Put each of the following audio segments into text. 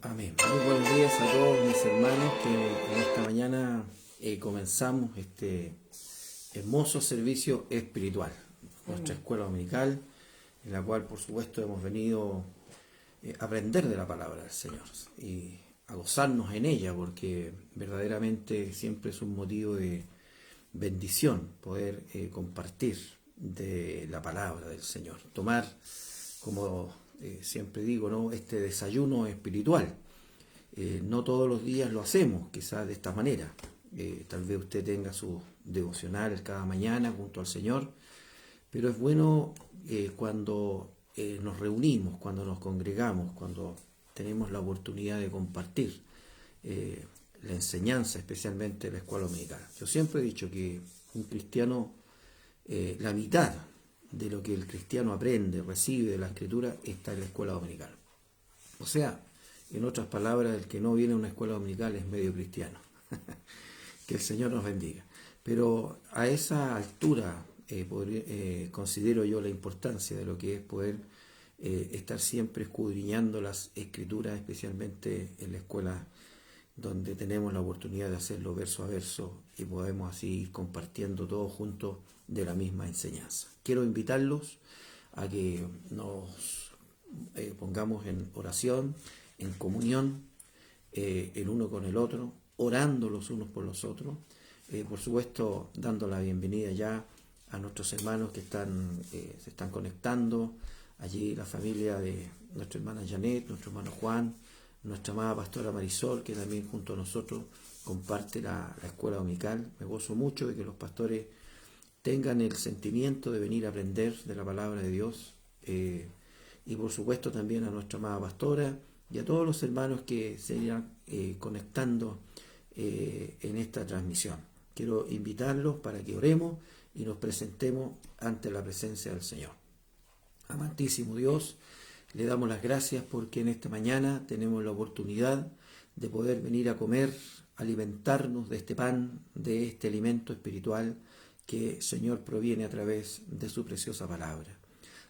Amén. Muy buenos días a todos mis hermanos que en esta mañana comenzamos este hermoso servicio espiritual, nuestra escuela dominical, en la cual por supuesto hemos venido a aprender de la palabra del Señor y a gozarnos en ella, porque verdaderamente siempre es un motivo de bendición poder compartir de la palabra del Señor, tomar como siempre digo, ¿no? Este desayuno espiritual. No todos los días lo hacemos, quizás de esta manera. Tal vez usted tenga su devocional cada mañana junto al Señor, pero es bueno cuando nos reunimos, cuando nos congregamos, cuando tenemos la oportunidad de compartir la enseñanza, especialmente la escuela dominical. Yo siempre he dicho que un cristiano, la mitad de lo que el cristiano aprende, recibe de la Escritura, está en la escuela dominical. O sea, en otras palabras, el que no viene a una escuela dominical es medio cristiano. Que el Señor nos bendiga. Pero a esa altura considero yo la importancia de lo que es poder estar siempre escudriñando las Escrituras, especialmente en la escuela donde tenemos la oportunidad de hacerlo verso a verso y podemos así ir compartiendo todos juntos de la misma enseñanza. Quiero invitarlos a que nos pongamos en oración, en comunión, el uno con el otro, orando los unos por los otros, por supuesto dando la bienvenida ya a nuestros hermanos que se están conectando, allí la familia de nuestra hermana Janet, nuestro hermano Juan, nuestra amada pastora Marisol, que también junto a nosotros comparte la escuela dominical. Me gozo mucho de que los pastores tengan el sentimiento de venir a aprender de la palabra de Dios, y por supuesto también a nuestra amada pastora y a todos los hermanos que se irán conectando en esta transmisión. Quiero invitarlos para que oremos y nos presentemos ante la presencia del Señor. Amantísimo Dios, le damos las gracias porque en esta mañana tenemos la oportunidad de poder venir a comer, alimentarnos de este pan, de este alimento espiritual que, Señor, proviene a través de su preciosa palabra.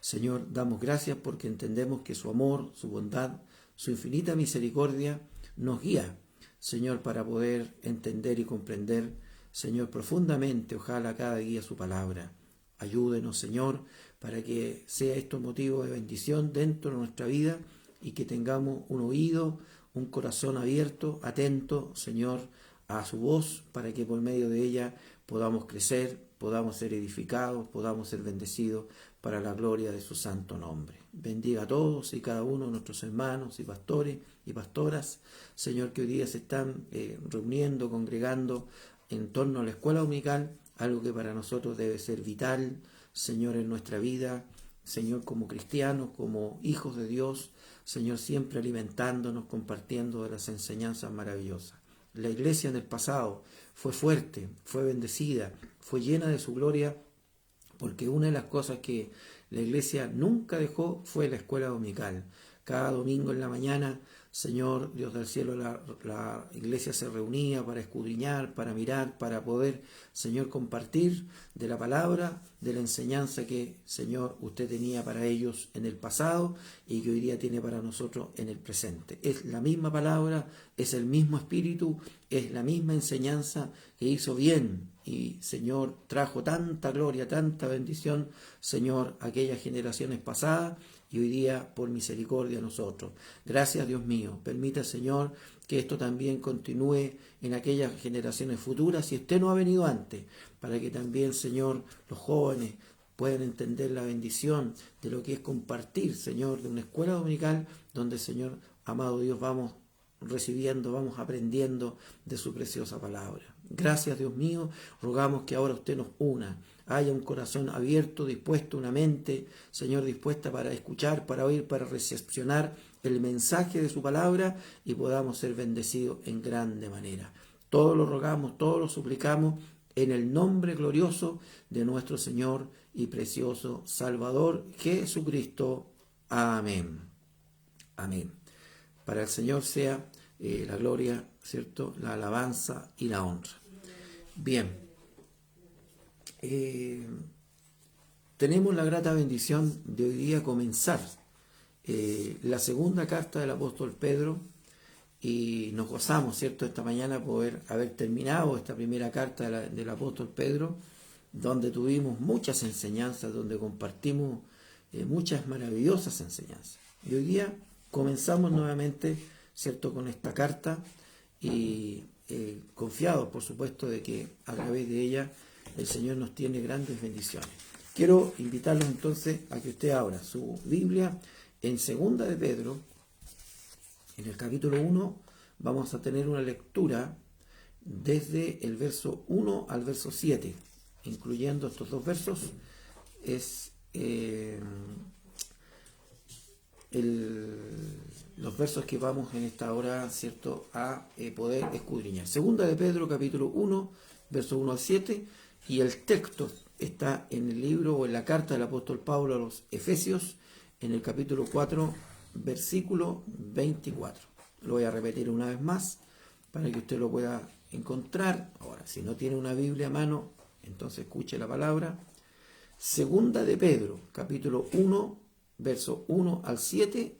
Señor, damos gracias porque entendemos que su amor, su bondad, su infinita misericordia nos guía, Señor, para poder entender y comprender, Señor, profundamente, ojalá cada día su palabra. Ayúdenos, Señor, para que sea esto motivo de bendición dentro de nuestra vida y que tengamos un oído, un corazón abierto, atento, Señor, a su voz, para que por medio de ella podamos crecer, podamos ser edificados, podamos ser bendecidos para la gloria de su santo nombre. Bendiga a todos y cada uno de nuestros hermanos y pastores y pastoras, Señor, que hoy día se están reuniendo, congregando en torno a la escuela dominical, algo que para nosotros debe ser vital, Señor, en nuestra vida, Señor, como cristianos, como hijos de Dios, Señor, siempre alimentándonos, compartiendo de las enseñanzas maravillosas. La iglesia en el pasado fue fuerte, fue bendecida, fue llena de su gloria, porque una de las cosas que la iglesia nunca dejó fue la escuela dominical. Cada domingo en la mañana, Señor, Dios del cielo, la iglesia se reunía para escudriñar, para mirar, para poder, Señor, compartir de la palabra, de la enseñanza que, Señor, usted tenía para ellos en el pasado y que hoy día tiene para nosotros en el presente. Es la misma palabra, es el mismo espíritu, es la misma enseñanza que hizo bien y, Señor, trajo tanta gloria, tanta bendición, Señor, a aquellas generaciones pasadas y hoy día por misericordia a nosotros. Gracias, Dios mío. Permita, Señor, que esto también continúe en aquellas generaciones futuras, si usted no ha venido antes, para que también, Señor, los jóvenes puedan entender la bendición de lo que es compartir, Señor, de una escuela dominical donde, Señor, amado Dios, vamos recibiendo, vamos aprendiendo de su preciosa palabra. Gracias, Dios mío, rogamos que ahora usted nos una, haya un corazón abierto, dispuesto, una mente, Señor, dispuesta para escuchar, para oír, para recepcionar el mensaje de su palabra y podamos ser bendecidos en grande manera. Todo lo rogamos, todo lo suplicamos en el nombre glorioso de nuestro Señor y precioso Salvador Jesucristo. Amén. Amén. Para el Señor sea la gloria, ¿cierto? La alabanza y la honra. Bien. Tenemos la grata bendición de hoy día comenzar la segunda carta del apóstol Pedro y nos gozamos, ¿cierto?, esta mañana poder haber terminado esta primera carta del apóstol Pedro, donde tuvimos muchas enseñanzas, donde compartimos muchas maravillosas enseñanzas. Y hoy día comenzamos nuevamente, ¿cierto?, con esta carta y confiados, por supuesto, de que a través de ella el Señor nos tiene grandes bendiciones. Quiero invitarlos entonces a que usted abra su Biblia en Segunda de Pedro. En el capítulo 1 vamos a tener una lectura desde el verso 1 al verso 7, incluyendo estos dos versos. Es los versos que vamos en esta hora, ¿cierto?, a poder escudriñar. Segunda de Pedro, capítulo 1, verso 1 al 7, y el texto está en el libro o en la carta del apóstol Pablo a los Efesios, en el capítulo 4, versículo 24. Lo voy a repetir una vez más para que usted lo pueda encontrar. Ahora, si no tiene una Biblia a mano, entonces escuche la palabra. Segunda de Pedro, capítulo 1, verso 1 al 7,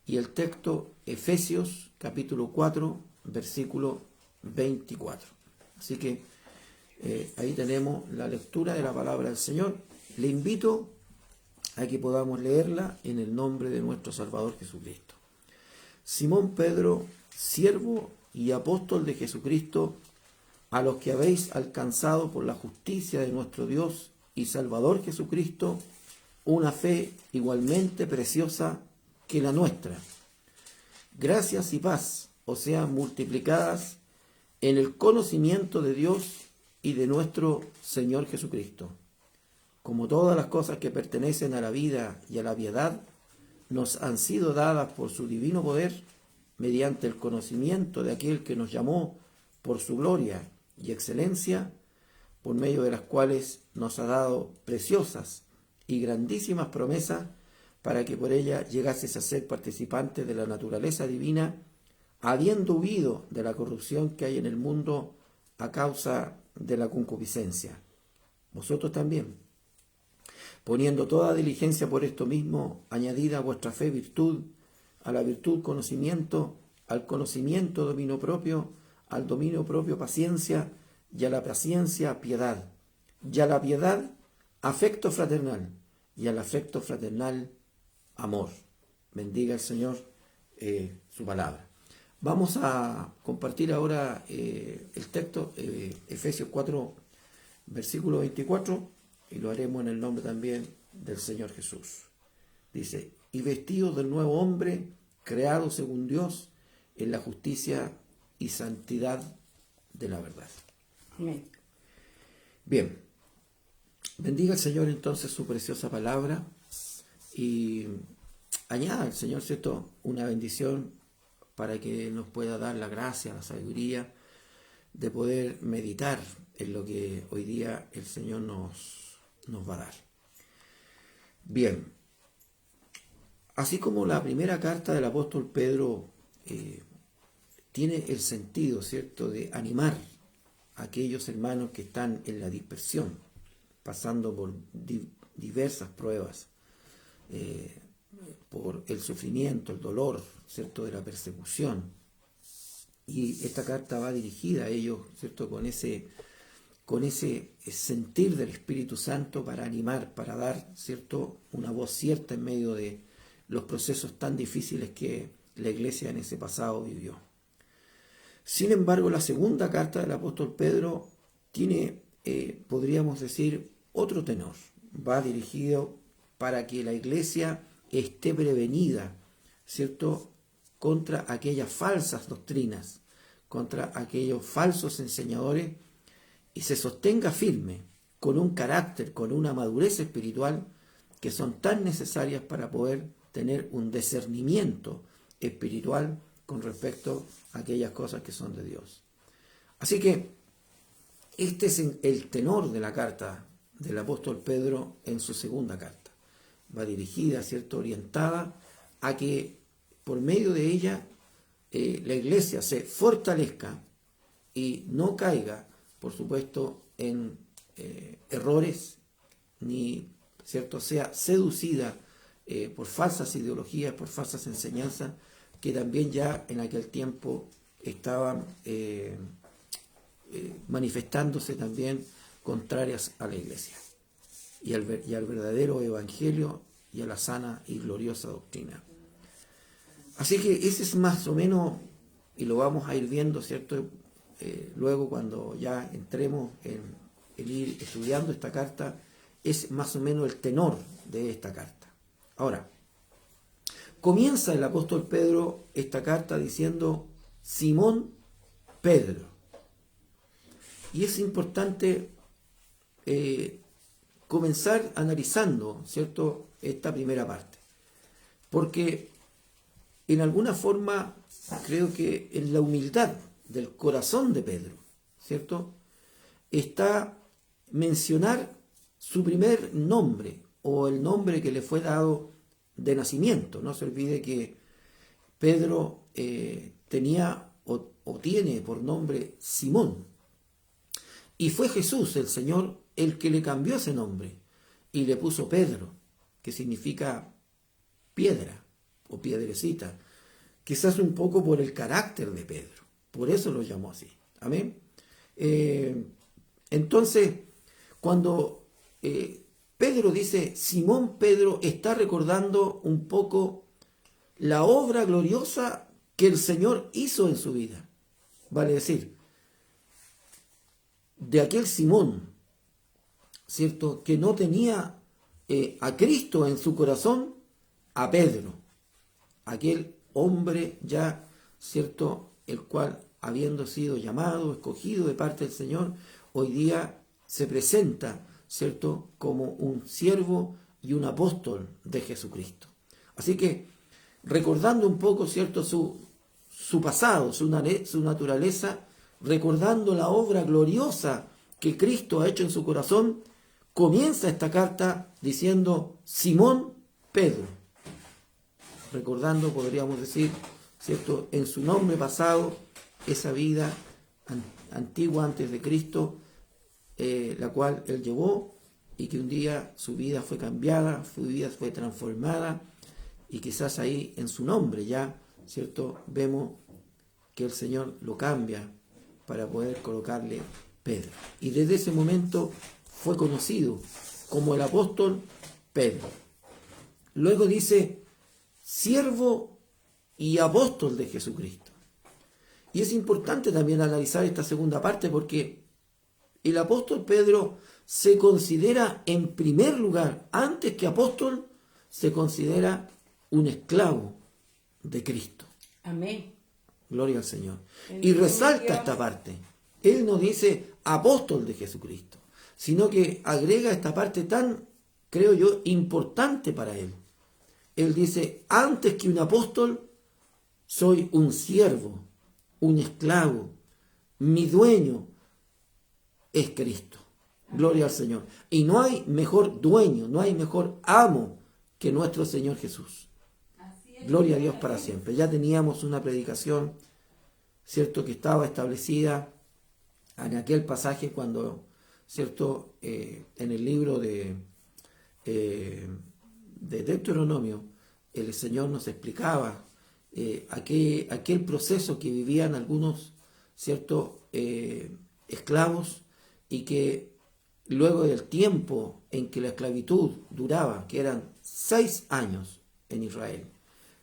y el texto Efesios, capítulo 4, versículo 24. Así que ahí tenemos la lectura de la palabra del Señor. Le invito a que podamos leerla en el nombre de nuestro Salvador Jesucristo. Simón Pedro, siervo y apóstol de Jesucristo, a los que habéis alcanzado por la justicia de nuestro Dios y Salvador Jesucristo, una fe igualmente preciosa que la nuestra. Gracias y paz os sean multiplicadas en el conocimiento de Dios y de nuestro Señor Jesucristo. Como todas las cosas que pertenecen a la vida y a la piedad, nos han sido dadas por su divino poder, mediante el conocimiento de aquel que nos llamó por su gloria y excelencia, por medio de las cuales nos ha dado preciosas y grandísimas promesas, para que por ellas llegases a ser participantes de la naturaleza divina, habiendo huido de la corrupción que hay en el mundo a causa de la concupiscencia. Vosotros también, poniendo toda diligencia por esto mismo, añadida a vuestra fe virtud, a la virtud conocimiento, al conocimiento dominio propio, al dominio propio paciencia, y a la paciencia piedad, y a la piedad afecto fraternal, y al afecto fraternal amor. Bendiga el Señor su palabra. Vamos a compartir ahora el texto, Efesios 4, versículo 24, y lo haremos en el nombre también del Señor Jesús. Dice: y vestidos del nuevo hombre, creado según Dios, en la justicia y santidad de la verdad. Amén. Bien, bendiga el Señor entonces su preciosa palabra y añada al Señor, ¿cierto?, una bendición para que nos pueda dar la gracia, la sabiduría de poder meditar en lo que hoy día el Señor nos va a dar. Bien, así como la primera carta del apóstol Pedro tiene el sentido, ¿cierto?, de animar a aquellos hermanos que están en la dispersión, pasando por diversas pruebas, por el sufrimiento, el dolor, ¿cierto?, de la persecución. Y esta carta va dirigida a ellos, ¿cierto?, con ese sentir del Espíritu Santo para animar, para dar, ¿cierto?, una voz cierta en medio de los procesos tan difíciles que la iglesia en ese pasado vivió. Sin embargo, la segunda carta del apóstol Pedro tiene, podríamos decir, otro tenor. Va dirigido para que la iglesia esté prevenida, ¿cierto?, contra aquellas falsas doctrinas, contra aquellos falsos enseñadores, y se sostenga firme con un carácter, con una madurez espiritual que son tan necesarias para poder tener un discernimiento espiritual con respecto a aquellas cosas que son de Dios. Así que este es el tenor de la carta del apóstol Pedro en su segunda carta. Va dirigida, ¿cierto?, orientada a que por medio de ella la iglesia se fortalezca y no caiga, por supuesto, en errores, ni, ¿cierto?, sea seducida por falsas ideologías, por falsas enseñanzas, que también ya en aquel tiempo estaban manifestándose también contrarias a la iglesia y al verdadero evangelio y a la sana y gloriosa doctrina. Así que ese es más o menos, y lo vamos a ir viendo, ¿cierto? Luego cuando ya entremos en ir estudiando esta carta, es más o menos el tenor de esta carta. Ahora, comienza el apóstol Pedro esta carta diciendo Simón Pedro. Y es importante comenzar analizando, ¿cierto?, esta primera parte. Porque en alguna forma creo que en la humildad del corazón de Pedro, ¿cierto?, está mencionar su primer nombre o el nombre que le fue dado de nacimiento. No se olvide que Pedro tenía o tiene por nombre Simón. Y fue Jesús, el Señor, el que le cambió ese nombre y le puso Pedro, que significa piedra o piedrecita. Quizás un poco por el carácter de Pedro. Por eso lo llamó así. Amén. Entonces, cuando Pedro dice Simón Pedro, está recordando un poco la obra gloriosa que el Señor hizo en su vida. Vale decir, de aquel Simón, ¿cierto?, que no tenía a Cristo en su corazón, a Pedro, aquel hombre ya, ¿cierto?, el cual, habiendo sido llamado, escogido de parte del Señor, hoy día se presenta, ¿cierto?, como un siervo y un apóstol de Jesucristo. Así que, recordando un poco, ¿cierto?, su pasado, su naturaleza, recordando la obra gloriosa que Cristo ha hecho en su corazón, comienza esta carta diciendo Simón Pedro. Recordando, podríamos decir, ¿cierto?, en su nombre pasado, esa vida antigua antes de Cristo, la cual él llevó, y que un día su vida fue cambiada, su vida fue transformada, y quizás ahí en su nombre ya, ¿cierto?, vemos que el Señor lo cambia para poder colocarle Pedro. Y desde ese momento fue conocido como el apóstol Pedro. Luego dice, siervo y apóstol de Jesucristo. Y es importante también analizar esta segunda parte porque el apóstol Pedro se considera en primer lugar, antes que apóstol, se considera un esclavo de Cristo. Amén. Gloria al Señor. Y resalta esta parte. Él no dice apóstol de Jesucristo, sino que agrega esta parte tan, creo yo, importante para él. Él dice, antes que un apóstol, soy un siervo, un esclavo. Mi dueño es Cristo. Gloria al Señor. Y no hay mejor dueño, no hay mejor amo que nuestro Señor Jesús. Gloria a Dios para siempre. Ya teníamos una predicación, ¿cierto?, que estaba establecida en aquel pasaje cuando, ¿cierto?, en el libro de Deuteronomio, el Señor nos explicaba aquel proceso que vivían algunos, ¿cierto?, esclavos, y que luego del tiempo en que la esclavitud duraba, que eran 6 años en Israel,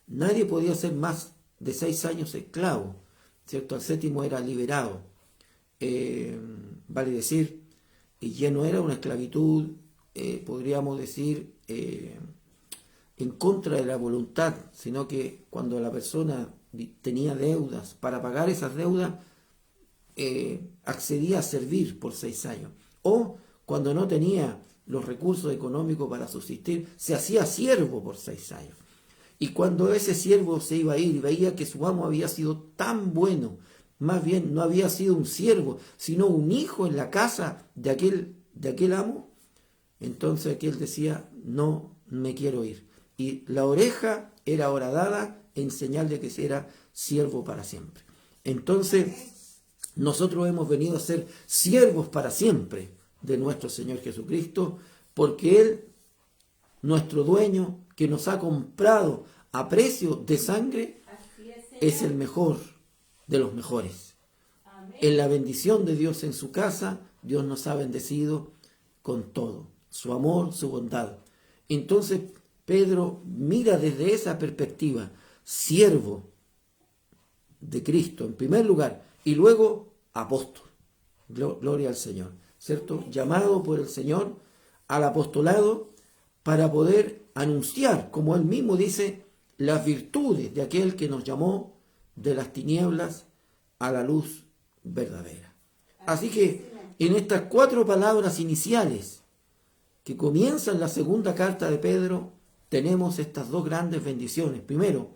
nadie podía ser más de 6 años esclavo, ¿cierto? Al 7º era liberado. Vale decir, y ya no era una esclavitud, podríamos decir, en contra de la voluntad, sino que cuando la persona tenía deudas, para pagar esas deudas, accedía a servir por 6 años. O cuando no tenía los recursos económicos para subsistir, se hacía siervo por 6 años. Y cuando ese siervo se iba a ir y veía que su amo había sido tan bueno, más bien no había sido un siervo, sino un hijo en la casa de aquel amo, entonces aquel decía, no me quiero ir. Y la oreja era horadada en señal de que era siervo para siempre. Entonces, nosotros hemos venido a ser siervos para siempre de nuestro Señor Jesucristo, porque Él, nuestro dueño, que nos ha comprado a precio de sangre, es el mejor de los mejores. En la bendición de Dios en su casa, Dios nos ha bendecido con todo, su amor, su bondad. Entonces Pedro mira desde esa perspectiva, siervo de Cristo en primer lugar y luego apóstol. Gloria al Señor, ¿cierto? Llamado por el Señor al apostolado para poder anunciar, como él mismo dice, las virtudes de aquel que nos llamó de las tinieblas a la luz verdadera. Así que en estas 4 palabras iniciales que comienzan la segunda carta de Pedro, tenemos estas 2 grandes bendiciones. Primero,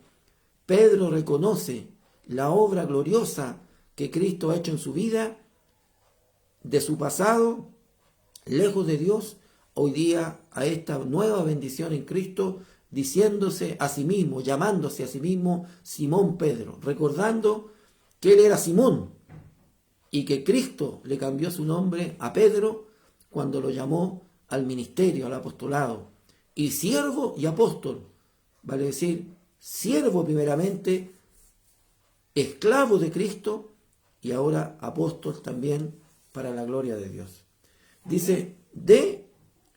Pedro reconoce la obra gloriosa que Cristo ha hecho en su vida, de su pasado, lejos de Dios, hoy día a esta nueva bendición en Cristo, diciéndose a sí mismo, llamándose a sí mismo Simón Pedro, recordando que él era Simón y que Cristo le cambió su nombre a Pedro cuando lo llamó al ministerio, al apostolado. Y siervo y apóstol, vale decir, siervo primeramente, esclavo de Cristo y ahora apóstol también para la gloria de Dios. Dice, de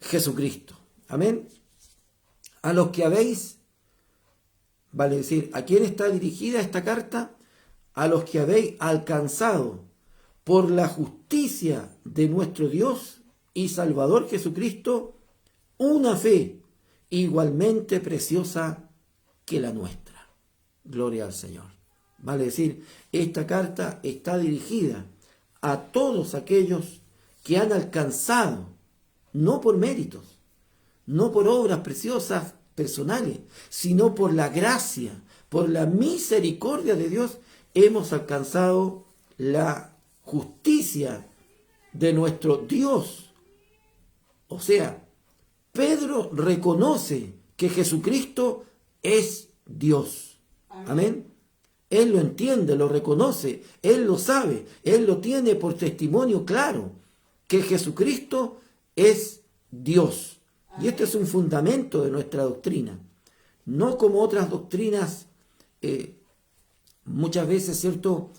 Jesucristo. Amén. A los que habéis, vale decir, ¿a quién está dirigida esta carta? A los que habéis alcanzado por la justicia de nuestro Dios y Salvador Jesucristo una fe igualmente preciosa que la nuestra. Gloria al Señor. Vale decir, esta carta está dirigida a todos aquellos que han alcanzado, no por méritos, no por obras preciosas personales, sino por la gracia, por la misericordia de Dios, hemos alcanzado la justicia de nuestro Dios. O sea, Pedro reconoce que Jesucristo es Dios. Amén. Él lo entiende, lo reconoce, él lo sabe, él lo tiene por testimonio claro, que Jesucristo es Dios. Y este es un fundamento de nuestra doctrina. No como otras doctrinas, muchas veces, ¿cierto?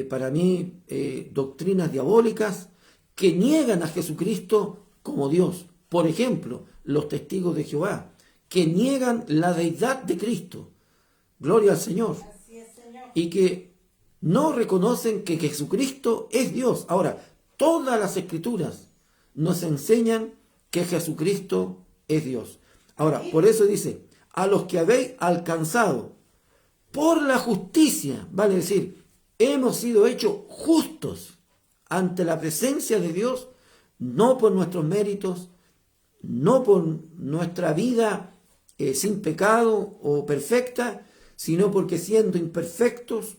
Para mí, doctrinas diabólicas que niegan a Jesucristo como Dios. Por ejemplo, los testigos de Jehová, que niegan la deidad de Cristo. Gloria al Señor. Y que no reconocen que Jesucristo es Dios. Ahora, todas las escrituras nos enseñan que Jesucristo es Dios. Ahora, por eso dice, a los que habéis alcanzado por la justicia, vale decir, hemos sido hechos justos ante la presencia de Dios, no por nuestros méritos, no por nuestra vida sin pecado o perfecta, sino porque siendo imperfectos,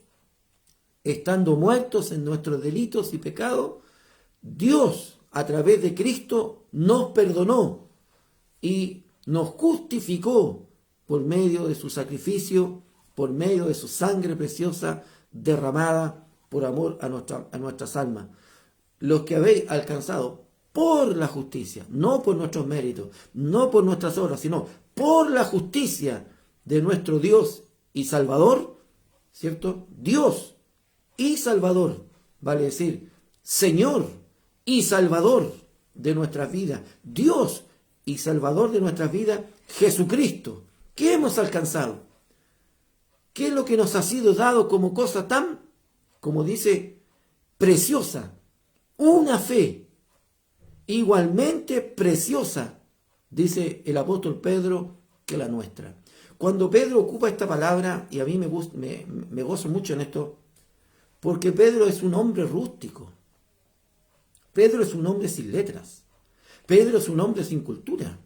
estando muertos en nuestros delitos y pecados, Dios a través de Cristo nos perdonó y nos justificó por medio de su sacrificio, por medio de su sangre preciosa derramada por amor a nuestras almas. Los que habéis alcanzado por la justicia, no por nuestros méritos, no por nuestras obras, sino por la justicia de nuestro Dios y Salvador, ¿cierto? Dios y Salvador, vale decir, Señor y Salvador de nuestras vidas, Dios y Salvador de nuestras vidas, Jesucristo. ¿Qué hemos alcanzado? ¿Qué es lo que nos ha sido dado como cosa tan, como dice, preciosa? Una fe igualmente preciosa, dice el apóstol Pedro, que la nuestra. Cuando Pedro ocupa esta palabra, y a mí me gozo mucho en esto, porque Pedro es un hombre rústico. Pedro es un hombre sin letras. Pedro es un hombre sin cultura.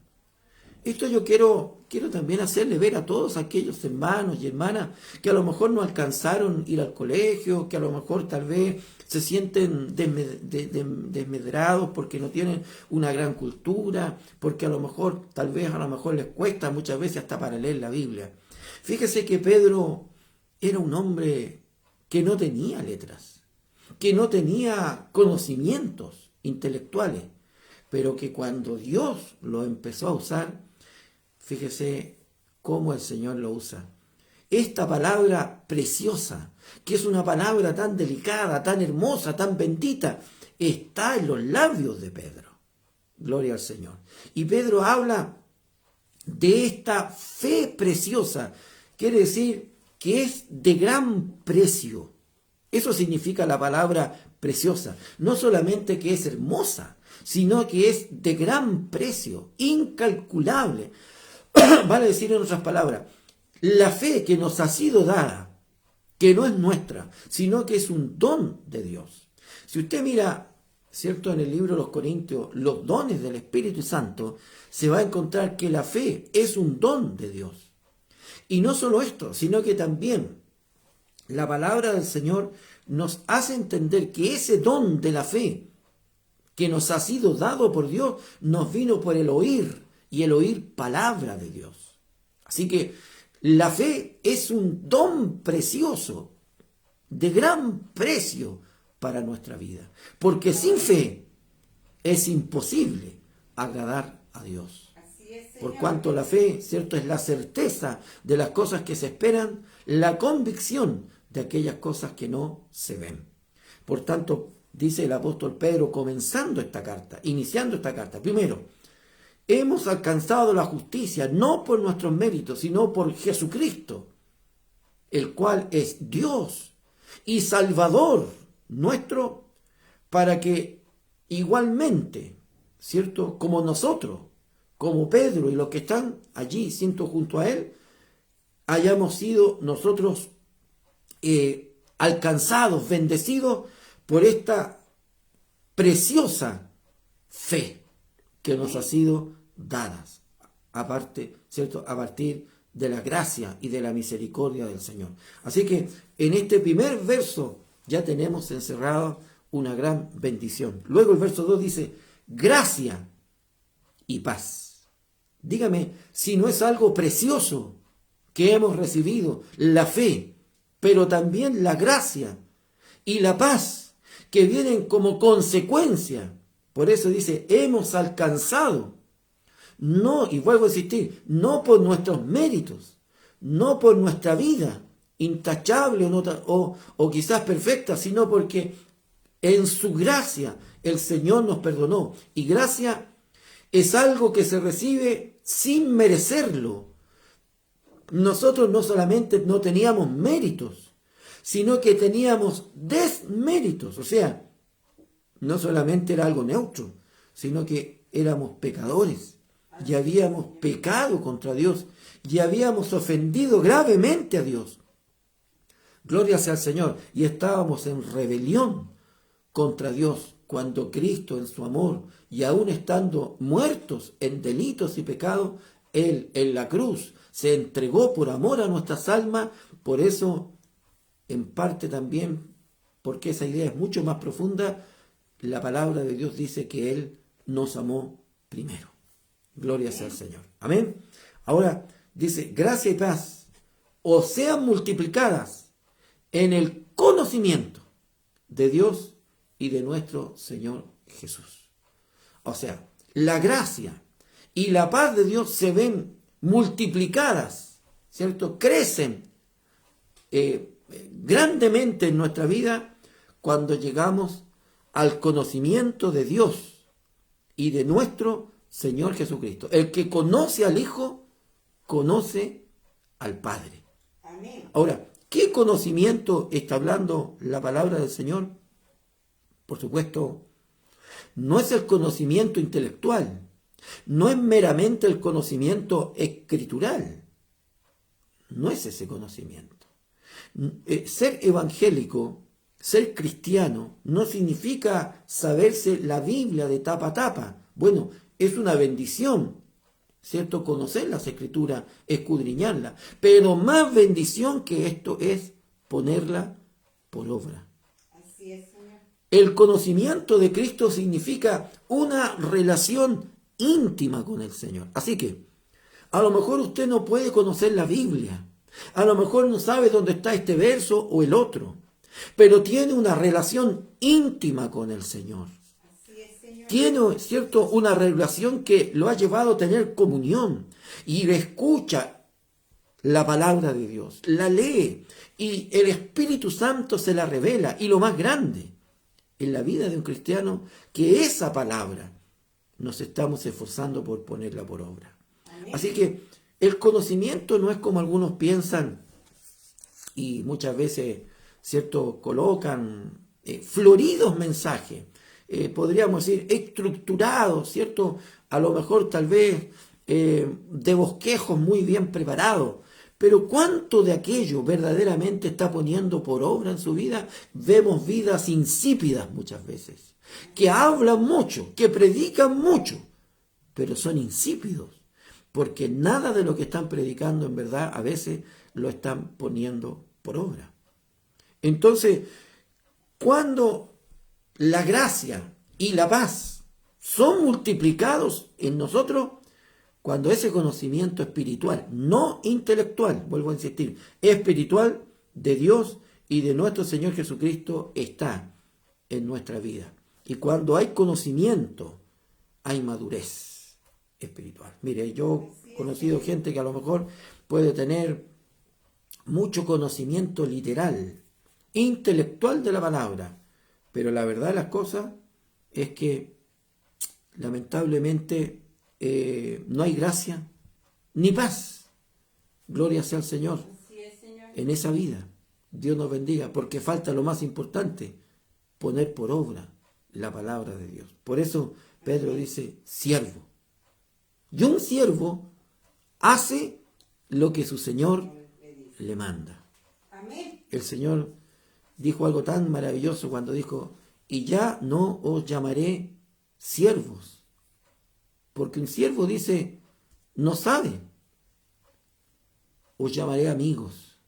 Esto yo quiero también hacerle ver a todos aquellos hermanos y hermanas que a lo mejor no alcanzaron ir al colegio, que a lo mejor tal vez se sienten desmedrados porque no tienen una gran cultura, porque a lo mejor les cuesta muchas veces hasta para leer la Biblia. Fíjese que Pedro era un hombre que no tenía letras, que no tenía conocimientos intelectuales, pero que cuando Dios lo empezó a usar, fíjese cómo el Señor lo usa. esta palabra preciosa, que es una palabra tan delicada, tan hermosa, tan bendita, está en los labios de Pedro. Gloria al Señor. Y Pedro habla de esta fe preciosa, quiere decir que es de gran precio. Eso significa la palabra preciosa. No solamente que es hermosa, sino que es de gran precio, incalculable. Vale decir en otras palabras, la fe que nos ha sido dada, que no es nuestra, sino que es un don de Dios. Si usted mira, ¿cierto?, en el libro de los Corintios, los dones del Espíritu Santo, se va a encontrar que la fe es un don de Dios. Y no solo esto, sino que también la palabra del Señor nos hace entender que ese don de la fe que nos ha sido dado por Dios, nos vino por el oír, y el oír palabra de Dios. Así que la fe es un don precioso, de gran precio para nuestra vida. Porque sin fe es imposible agradar a Dios. Por cuanto la fe, ¿cierto?, es la certeza de las cosas que se esperan, la convicción de aquellas cosas que no se ven. Por tanto, dice el apóstol Pedro, comenzando esta carta, iniciando esta carta, primero, hemos alcanzado la justicia no por nuestros méritos, sino por Jesucristo, el cual es Dios y Salvador nuestro, para que igualmente, ¿cierto?, como nosotros, como Pedro y los que están allí, siento junto a él, hayamos sido nosotros alcanzados, bendecidos por esta preciosa fe que nos ha sido dadas, aparte, ¿cierto?, a partir de la gracia y de la misericordia del Señor. Así que en este primer verso ya tenemos encerrado una gran bendición. Luego el verso 2 dice, gracia y paz. Dígame si no es algo precioso que hemos recibido, la fe, pero también la gracia y la paz que vienen como consecuencia. Por eso dice, hemos alcanzado. No, y vuelvo a insistir, no por nuestros méritos, no por nuestra vida intachable o quizás perfecta, sino porque en su gracia el Señor nos perdonó. Y gracia es algo que se recibe sin merecerlo. Nosotros no solamente no teníamos méritos, sino que teníamos desméritos. O sea, no solamente era algo neutro, sino que éramos pecadores y habíamos pecado contra Dios y habíamos ofendido gravemente a Dios. Gloria sea al Señor. Y estábamos en rebelión contra Dios cuando Cristo en su amor y aún estando muertos en delitos y pecados, Él en la cruz se entregó por amor a nuestras almas. Por eso, en parte también, porque esa idea es mucho más profunda, la palabra de Dios dice que Él nos amó primero. Gloria sea al Señor. Amén. Ahora dice, gracia y paz os sean multiplicadas en el conocimiento de Dios y de nuestro Señor Jesús. O sea, la gracia y la paz de Dios se ven multiplicadas, ¿cierto? Crecen grandemente en nuestra vida cuando llegamos al conocimiento de Dios y de nuestro Señor Jesucristo. El que conoce al Hijo, conoce al Padre. Amén. Ahora, ¿qué conocimiento está hablando la palabra del Señor? Por supuesto, no es el conocimiento intelectual, no es meramente el conocimiento escritural, no es ese conocimiento. Ser evangélico, ser cristiano, no significa saberse la Biblia de tapa a tapa. Bueno, es una bendición, ¿cierto?, conocer las Escrituras, escudriñarlas, pero más bendición que esto es ponerla por obra. Así es, Señor. El conocimiento de Cristo significa una relación íntima con el Señor. Así que, a lo mejor usted no puede conocer la Biblia, a lo mejor no sabe dónde está este verso o el otro, pero tiene una relación íntima con el Señor. Tiene, ¿cierto?, una relación que lo ha llevado a tener comunión y le escucha la palabra de Dios, la lee y el Espíritu Santo se la revela. Y lo más grande en la vida de un cristiano, que esa palabra nos estamos esforzando por ponerla por obra. Amén. Así que el conocimiento no es como algunos piensan y muchas veces, ¿cierto?, colocan floridos mensajes, podríamos decir estructurados, ¿cierto?, a lo mejor tal vez de bosquejos muy bien preparados. Pero ¿cuánto de aquello verdaderamente está poniendo por obra en su vida? Vemos vidas insípidas muchas veces, que hablan mucho, que predican mucho, pero son insípidos, porque nada de lo que están predicando en verdad a veces lo están poniendo por obra. Entonces, cuando la gracia y la paz son multiplicados en nosotros, cuando ese conocimiento espiritual, no intelectual, vuelvo a insistir, espiritual de Dios y de nuestro Señor Jesucristo está en nuestra vida. Y cuando hay conocimiento, hay madurez espiritual. Mire, yo he conocido gente que a lo mejor puede tener mucho conocimiento literal, intelectual de la palabra, pero la verdad de las cosas es que lamentablemente no hay gracia ni paz. Gloria sea al Señor en esa vida. Dios nos bendiga, porque falta lo más importante, poner por obra la palabra de Dios. Por eso Pedro dice siervo. Y un siervo hace lo que su Señor le manda. Amén. El Señor dijo algo tan maravilloso cuando dijo, y ya no os llamaré siervos, porque un siervo dice, no sabe, os llamaré amigos,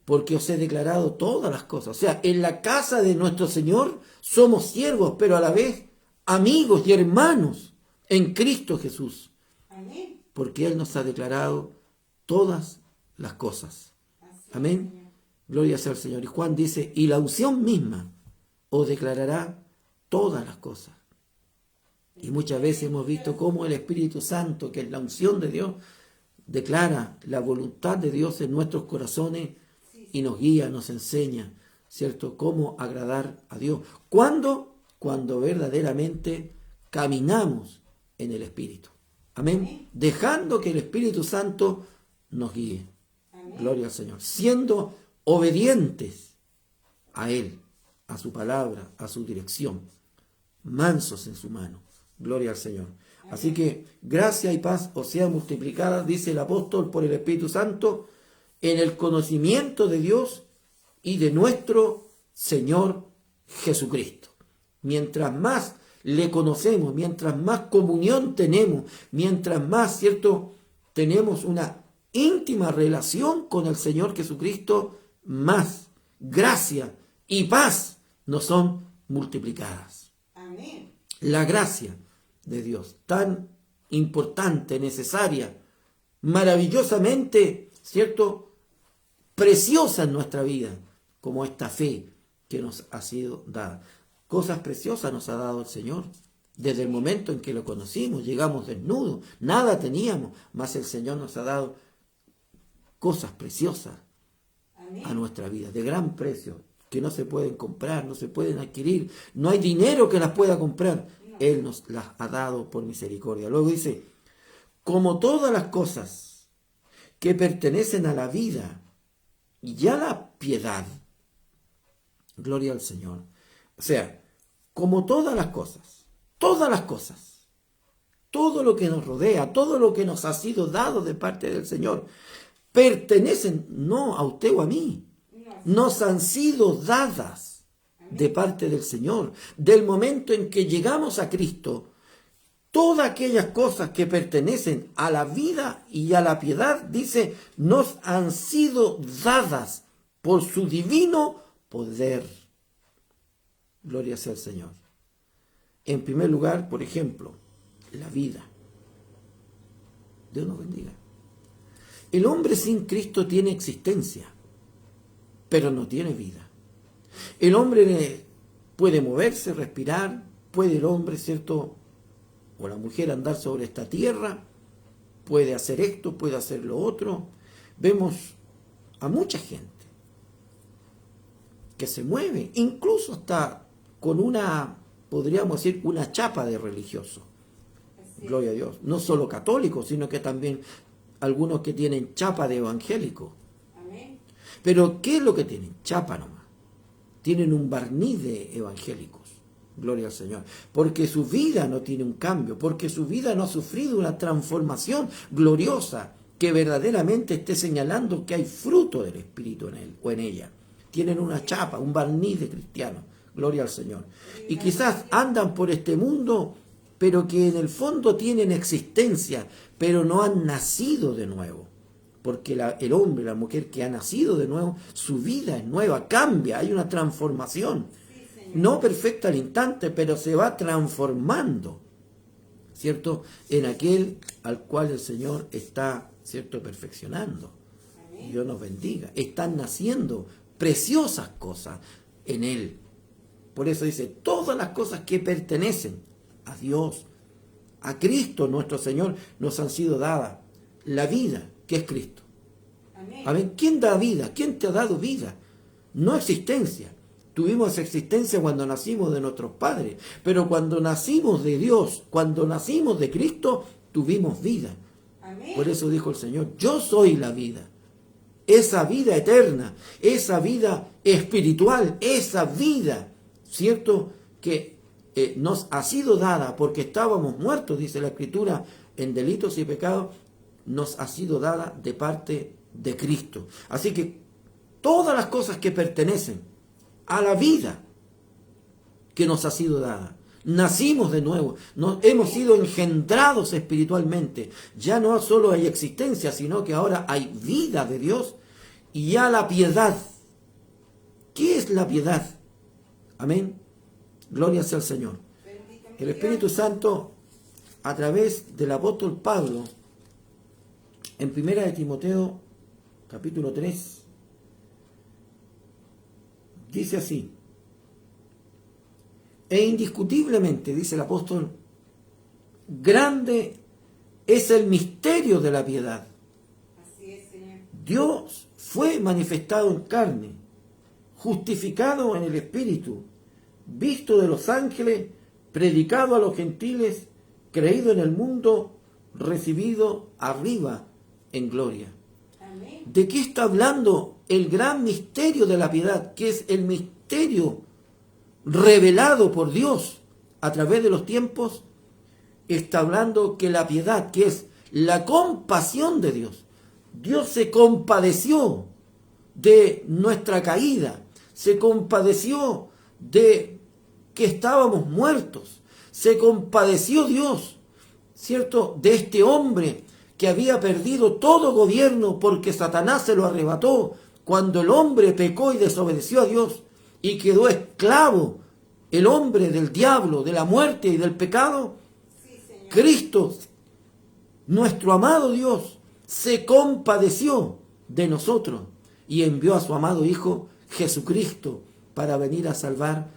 porque os he declarado todas las cosas. O sea, en la casa de nuestro Señor somos siervos, pero a la vez amigos y hermanos en Cristo Jesús, Amén. porque Él nos ha declarado todas las cosas. Amén. Gloria sea al Señor. Y Juan dice, y la unción misma os declarará todas las cosas. Y muchas veces hemos visto cómo el Espíritu Santo, que es la unción de Dios, declara la voluntad de Dios en nuestros corazones y nos guía, nos enseña, ¿cierto?, cómo agradar a Dios. ¿Cuándo? Cuando verdaderamente caminamos en el Espíritu. Amén. Dejando que el Espíritu Santo nos guíe. Amén. Gloria al Señor. Siendo obedientes a Él, a su palabra, a su dirección. Mansos en su mano. Gloria al Señor. Así que gracia y paz os sean multiplicadas, dice el apóstol, por el Espíritu Santo, en el conocimiento de Dios y de nuestro Señor Jesucristo. Mientras más le conocemos, mientras más comunión tenemos, mientras más, ¿cierto?, tenemos una íntima relación con el Señor Jesucristo, más gracia y paz nos son multiplicadas. Amén. La gracia de Dios, tan importante, necesaria, maravillosamente, ¿cierto?, preciosa en nuestra vida, como esta fe que nos ha sido dada. Cosas preciosas nos ha dado el Señor. Desde el momento en que lo conocimos, llegamos desnudos, nada teníamos, mas el Señor nos ha dado cosas preciosas Amén. a nuestra vida, de gran precio, que no se pueden comprar, no se pueden adquirir, no hay dinero que las pueda comprar. Él nos las ha dado por misericordia. Luego dice, como todas las cosas que pertenecen a la vida y a la piedad, gloria al Señor. O sea, como todas las cosas, todo lo que nos rodea, todo lo que nos ha sido dado de parte del Señor, pertenecen no a usted o a mí, nos han sido dadas de parte del Señor. Del momento en que llegamos a Cristo, todas aquellas cosas que pertenecen a la vida y a la piedad, dice, nos han sido dadas por su divino poder. Gloria sea al Señor. En primer lugar, por ejemplo, la vida. Dios nos bendiga. El hombre sin Cristo tiene existencia, pero no tiene vida. El hombre puede moverse, respirar, puede el hombre, ¿cierto?, o la mujer andar sobre esta tierra, puede hacer esto, puede hacer lo otro, vemos a mucha gente que se mueve, incluso hasta con una, podríamos decir, una chapa de religioso. Gloria a Dios. No solo católicos, sino que también algunos que tienen chapa de evangélico. Amén. Pero ¿qué es lo que tienen? Chapa nomás. Tienen un barniz de evangélicos. Gloria al Señor. Porque su vida no tiene un cambio, porque su vida no ha sufrido una transformación gloriosa que verdaderamente esté señalando que hay fruto del Espíritu en él o en ella. Tienen una chapa, un barniz de cristiano. Gloria al Señor. Y quizás andan por este mundo, pero que en el fondo tienen existencia, pero no han nacido de nuevo. Porque el hombre, la mujer que ha nacido de nuevo, su vida es nueva, cambia, hay una transformación. No perfecta al instante, pero se va transformando, ¿cierto? En aquel al cual el Señor está, ¿cierto?, perfeccionando. Dios nos bendiga. Están naciendo preciosas cosas en Él. Por eso dice, todas las cosas que pertenecen a Dios, a Cristo nuestro Señor, nos han sido dadas. La vida, que es Cristo. Amén. ¿Quién da vida? ¿Quién te ha dado vida? No existencia. Tuvimos existencia cuando nacimos de nuestros padres, pero cuando nacimos de Dios, cuando nacimos de Cristo, tuvimos vida. Amén. Por eso dijo el Señor, yo soy la vida. Esa vida eterna, esa vida espiritual, esa vida, ¿cierto?, que nos ha sido dada porque estábamos muertos, dice la Escritura, en delitos y pecados, nos ha sido dada de parte de Cristo. Así que todas las cosas que pertenecen a la vida que nos ha sido dada, nacimos de nuevo, hemos sido engendrados espiritualmente. Ya no solo hay existencia, sino que ahora hay vida de Dios y ya la piedad. ¿Qué es la piedad? Amén. Gloria sea al Señor. El Espíritu Santo, a través del apóstol Pablo, en 1 de Timoteo, capítulo 3, dice así: e indiscutiblemente, dice el apóstol, grande es el misterio de la piedad. Así es, Señor. Dios fue manifestado en carne, justificado en el Espíritu, visto de los ángeles, predicado a los gentiles, creído en el mundo, recibido arriba en gloria. Amén. ¿De qué está hablando el gran misterio de la piedad? Que es el misterio revelado por Dios a través de los tiempos. Está hablando que la piedad, que es la compasión de Dios. Dios se compadeció de nuestra caída, se compadeció de que estábamos muertos, se compadeció Dios, ¿cierto?, de este hombre que había perdido todo gobierno porque Satanás se lo arrebató cuando el hombre pecó y desobedeció a Dios y quedó esclavo, el hombre del diablo, de la muerte y del pecado. Sí, Señor. Cristo, nuestro amado Dios, se compadeció de nosotros y envió a su amado Hijo Jesucristo para venir a salvar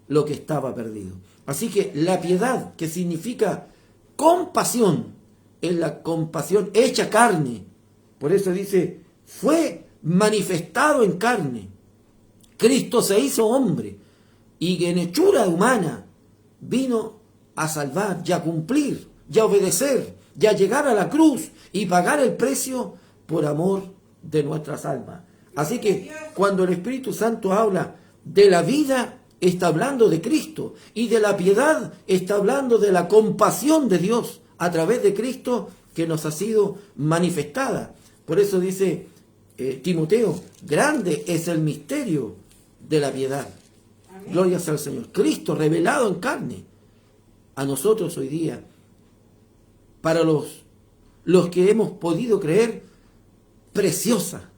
lo que estaba perdido. Así que la piedad, que significa compasión, es la compasión hecha carne. Por eso dice, fue manifestado en carne. Cristo se hizo hombre y en hechura humana vino a salvar y a cumplir y a obedecer y a llegar a la cruz y pagar el precio por amor de nuestras almas. Así que cuando el Espíritu Santo habla de la vida, está hablando de Cristo, y de la piedad está hablando de la compasión de Dios a través de Cristo que nos ha sido manifestada. Por eso dice Timoteo, grande es el misterio de la piedad. Amén. Gloria sea al Señor. Cristo revelado en carne a nosotros hoy día, para los que hemos podido creer, preciosa,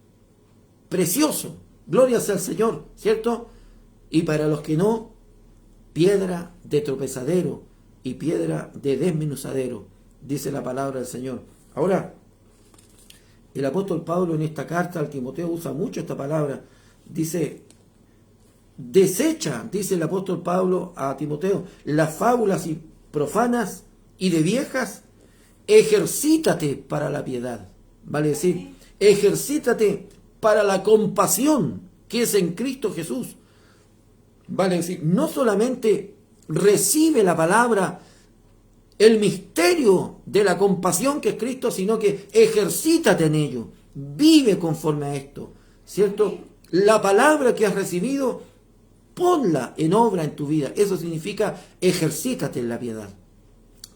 precioso, gloria sea al Señor, ¿cierto? Y para los que no, piedra de tropezadero y piedra de desmenuzadero, dice la palabra del Señor. Ahora, el apóstol Pablo en esta carta al Timoteo usa mucho esta palabra. Dice, desecha, dice el apóstol Pablo a Timoteo, las fábulas y profanas y de viejas, ejercítate para la piedad. Vale decir, ejercítate para la compasión que es en Cristo Jesús. Vale decir, no solamente recibe la palabra, el misterio de la compasión que es Cristo, sino que ejercítate en ello, vive conforme a esto, ¿cierto? La palabra que has recibido, ponla en obra en tu vida. Eso significa ejercítate en la piedad.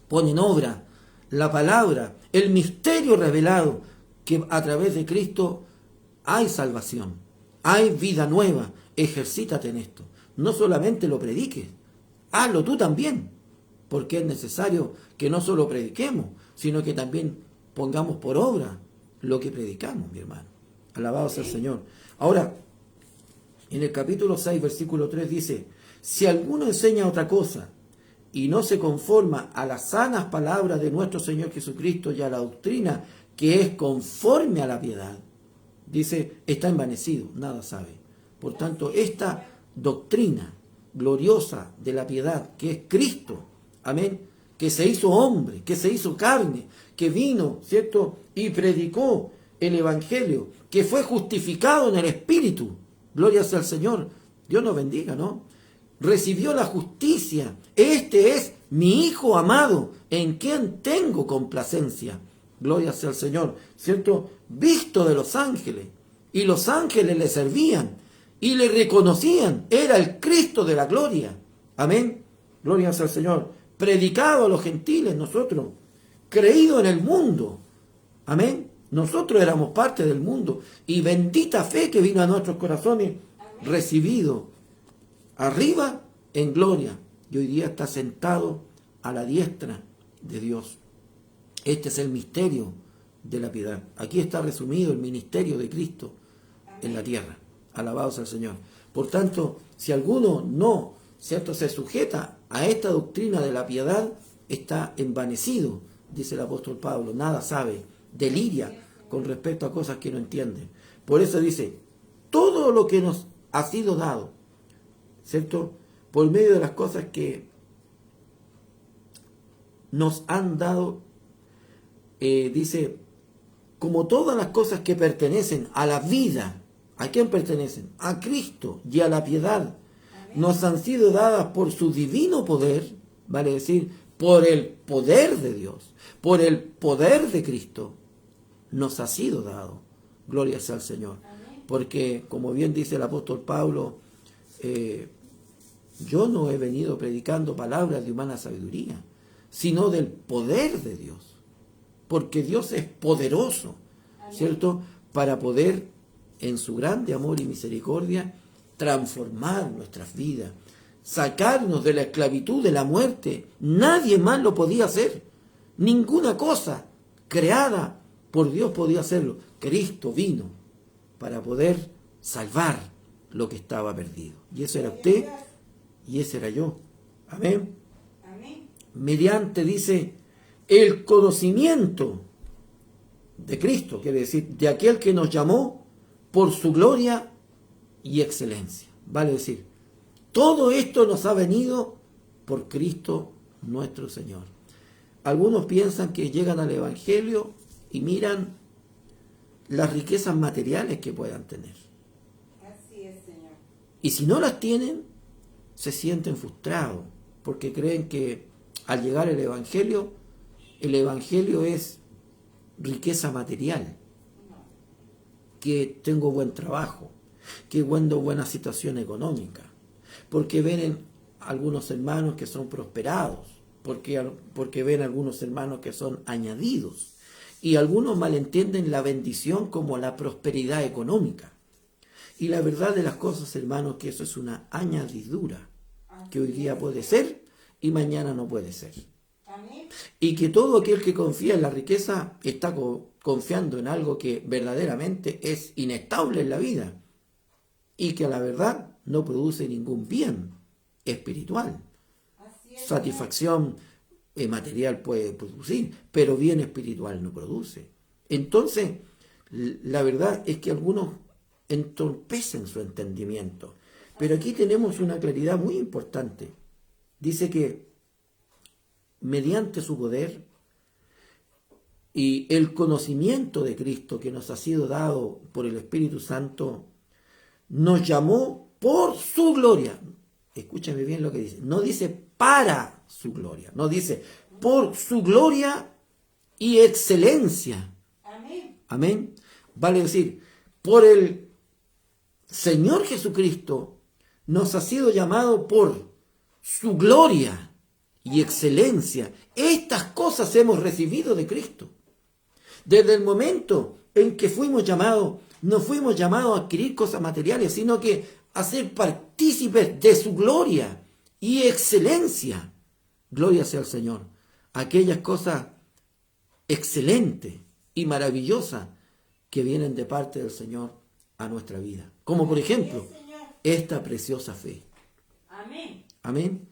Pon en obra la palabra, el misterio revelado, que a través de Cristo hay salvación, hay vida nueva. Ejercítate en esto. No solamente lo prediques, hazlo tú también, porque es necesario que no solo prediquemos, sino que también pongamos por obra lo que predicamos, mi hermano. Alabado sea el Señor. Ahora, en el capítulo 6, versículo 3 dice, si alguno enseña otra cosa y no se conforma a las sanas palabras de nuestro Señor Jesucristo y a la doctrina que es conforme a la piedad, dice, está envanecido, nada sabe. Por tanto, esta doctrina gloriosa de la piedad, que es Cristo, amén, que se hizo hombre, que se hizo carne, que vino, ¿cierto?, y predicó el Evangelio, que fue justificado en el Espíritu, gloria sea al Señor, Dios nos bendiga, ¿no? Recibió la justicia, este es mi Hijo amado, en quien tengo complacencia, gloria sea al Señor, ¿cierto?, visto de los ángeles, y los ángeles le servían, y le reconocían, era el Cristo de la gloria, amén, gloria sea al Señor, predicado a los gentiles nosotros, creído en el mundo, amén, nosotros éramos parte del mundo, y bendita fe que vino a nuestros corazones, recibido arriba en gloria, y hoy día está sentado a la diestra de Dios. Este es el misterio de la piedad. Aquí está resumido el ministerio de Cristo en la tierra. Alabado sea el Señor. Por tanto, si alguno no, ¿cierto?, se sujeta a esta doctrina de la piedad, está envanecido, dice el apóstol Pablo, nada sabe, deliria con respecto a cosas que no entiende. Por eso dice, todo lo que nos ha sido dado, ¿cierto?, por medio de las cosas que nos han dado, dice, como todas las cosas que pertenecen a la vida, ¿a quién pertenecen? A Cristo y a la piedad. Nos han sido dadas por su divino poder, vale decir, por el poder de Dios, por el poder de Cristo, nos ha sido dado. Gloria sea al Señor. Porque, como bien dice el apóstol Pablo, yo no he venido predicando palabras de humana sabiduría, sino del poder de Dios. Porque Dios es poderoso, ¿cierto?, para poder, en su grande amor y misericordia, transformar nuestras vidas, sacarnos de la esclavitud, de la muerte. Nadie más lo podía hacer. Ninguna cosa creada por Dios podía hacerlo. Cristo vino para poder salvar lo que estaba perdido. Y ese era usted y ese era yo. Amén. Amén. Mediante, dice, el conocimiento de Cristo, quiere decir, de aquel que nos llamó por su gloria y excelencia. Vale decir, todo esto nos ha venido por Cristo nuestro Señor. Algunos piensan que llegan al Evangelio y miran las riquezas materiales que puedan tener. Así es, Señor. Y si no las tienen, se sienten frustrados, porque creen que al llegar el Evangelio es riqueza material, que tengo buen trabajo, que tengo buena situación económica, porque ven algunos hermanos que son prosperados, porque ven algunos hermanos que son añadidos, y algunos malentienden la bendición como la prosperidad económica. Y la verdad de las cosas, hermanos, que eso es una añadidura, que hoy día puede ser y mañana no puede ser. Amén. Y que todo aquel que confía en la riqueza está confiando en algo que verdaderamente es inestable en la vida y que a la verdad no produce ningún bien espiritual. Así es, Satisfacción material puede producir, pero bien espiritual no produce. Entonces, la verdad es que algunos entorpecen su entendimiento. Pero aquí tenemos una claridad muy importante. Dice que mediante su poder y el conocimiento de Cristo que nos ha sido dado por el Espíritu Santo nos llamó por su gloria. Escúchame bien lo que dice. No dice para su gloria, no dice por su gloria y excelencia. Amén. Amén. Vale decir, por el Señor Jesucristo nos ha sido llamado por su gloria y excelencia. Estas cosas hemos recibido de Cristo. Desde el momento en que fuimos llamados, no fuimos llamados a adquirir cosas materiales, sino que a ser partícipes de su gloria y excelencia. Gloria sea al Señor. Aquellas cosas excelentes y maravillosas que vienen de parte del Señor a nuestra vida. Como por ejemplo, esta preciosa fe. Amén. Amén.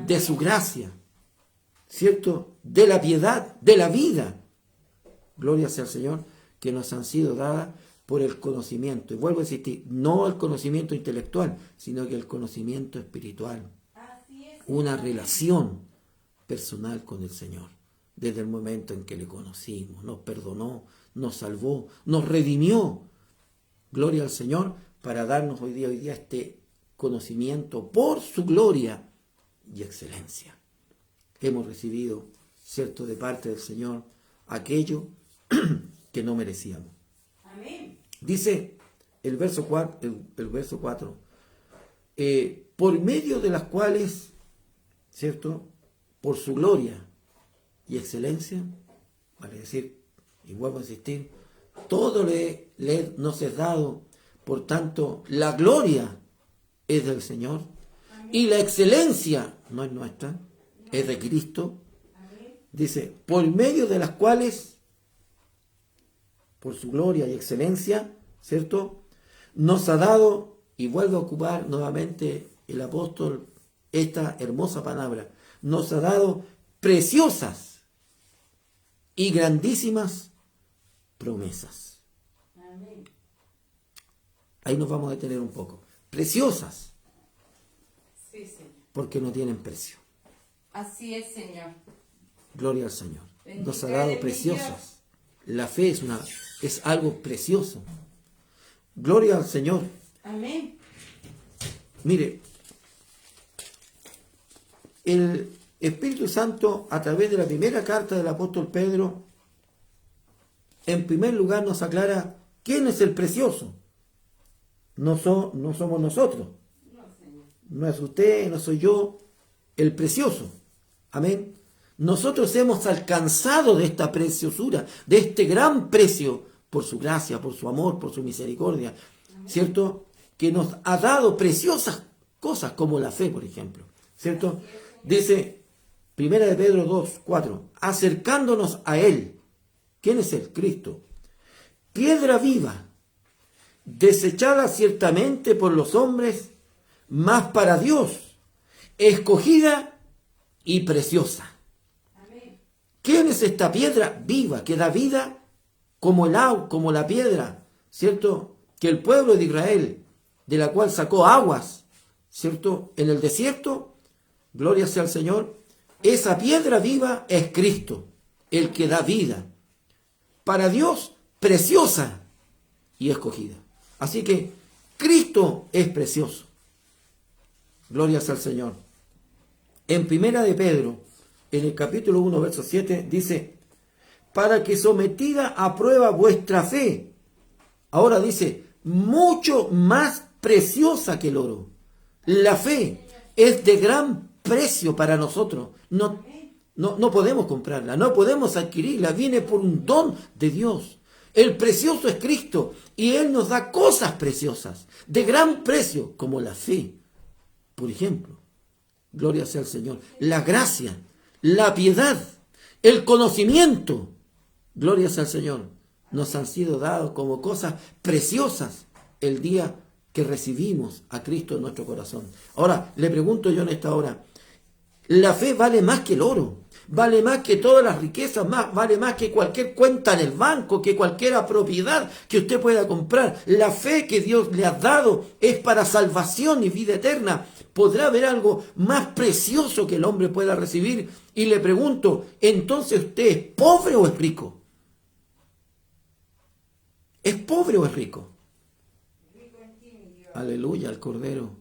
De su gracia, ¿cierto? De la piedad, de la vida. Gloria sea al Señor, que nos han sido dadas por el conocimiento. Y vuelvo a insistir, no el conocimiento intelectual, sino que el conocimiento espiritual. Así es. Una relación personal con el Señor. Desde el momento en que le conocimos, nos perdonó, nos salvó, nos redimió. Gloria al Señor, para darnos hoy día este conocimiento por su gloria y excelencia. Hemos recibido, ¿cierto?, de parte del Señor aquello que no merecíamos. Amén. Dice el verso 4, por medio de las cuales, ¿cierto?, por su gloria y excelencia, vale decir, y vuelvo a insistir, todo nos es dado, por tanto, la gloria es del Señor. Amén. Y la excelencia no es nuestra, es de Cristo. Amén. Dice, por medio de las cuales, por su gloria y excelencia, ¿cierto?, nos ha dado, y vuelve a ocupar nuevamente el apóstol esta hermosa palabra, nos ha dado preciosas y grandísimas promesas. Amén. Ahí nos vamos a detener un poco. Preciosas, Sí, Señor. porque no tienen precio. Así es, Señor. Gloria al Señor. Bendito Nos ha dado eres mi preciosas. La fe es algo precioso. Gloria al Señor. Amén. Mire, el Espíritu Santo, a través de la primera carta del apóstol Pedro, en primer lugar nos aclara quién es el precioso. No somos nosotros. No, Señor. No es usted, no soy yo, el precioso. Amén. Nosotros hemos alcanzado de esta preciosura, de este gran precio, por su gracia, por su amor, por su misericordia, ¿cierto? Que nos ha dado preciosas cosas, como la fe, por ejemplo, ¿cierto? Dice, 1 de Pedro 2, 4, acercándonos a Él. ¿Quién es Él? Cristo. Piedra viva, desechada ciertamente por los hombres, mas para Dios, escogida y preciosa. Amén. ¿Quién es esta piedra viva que da vida como el agua, como la piedra, ¿cierto? Que el pueblo de Israel, de la cual sacó aguas, ¿cierto? En el desierto, gloria sea al Señor, esa piedra viva es Cristo, el que da vida. Para Dios, preciosa y escogida. Así que Cristo es precioso. Gloria sea al Señor. En Primera de Pedro, en el capítulo 1, verso 7, dice, para que sometida a prueba vuestra fe, ahora dice, mucho más preciosa que el oro. La fe es de gran precio para nosotros. No podemos comprarla, no podemos adquirirla, viene por un don de Dios. El precioso es Cristo y Él nos da cosas preciosas, de gran precio, como la fe, por ejemplo. Gloria sea al Señor. La gracia, la piedad, el conocimiento, gloria sea al Señor, nos han sido dados como cosas preciosas el día que recibimos a Cristo en nuestro corazón. Ahora, le pregunto yo en esta hora, ¿la fe vale más que el oro? ¿Vale más que todas las riquezas? ¿Vale más que cualquier cuenta en el banco? ¿Que cualquier propiedad que usted pueda comprar? La fe que Dios le ha dado es para salvación y vida eterna. ¿Podrá haber algo más precioso que el hombre pueda recibir? Y le pregunto, ¿entonces usted es pobre o es rico? ¿Es pobre o es rico? Rico en ti, mi Dios. Aleluya, al Cordero.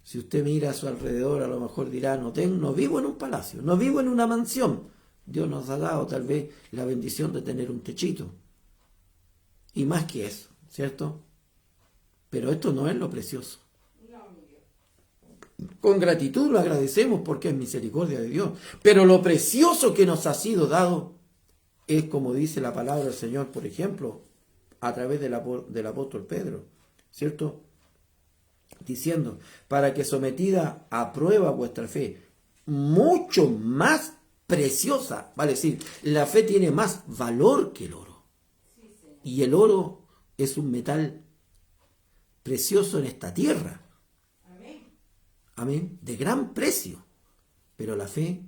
Si usted mira a su alrededor, a lo mejor dirá, no vivo en un palacio, no vivo en una mansión. Dios nos ha dado tal vez la bendición de tener un techito. Y más que eso, ¿cierto? Pero esto no es lo precioso. No, mi Dios. Con gratitud lo agradecemos porque es misericordia de Dios. Pero lo precioso que nos ha sido dado es, como dice la palabra del Señor, por ejemplo, a través del apóstol Pedro, ¿cierto? Diciendo, para que sometida a prueba vuestra fe, mucho más preciosa, vale decir, la fe tiene más valor que el oro. Sí, Señor. Y el oro es un metal precioso en esta tierra. Amén. Amén. De gran precio. Pero la fe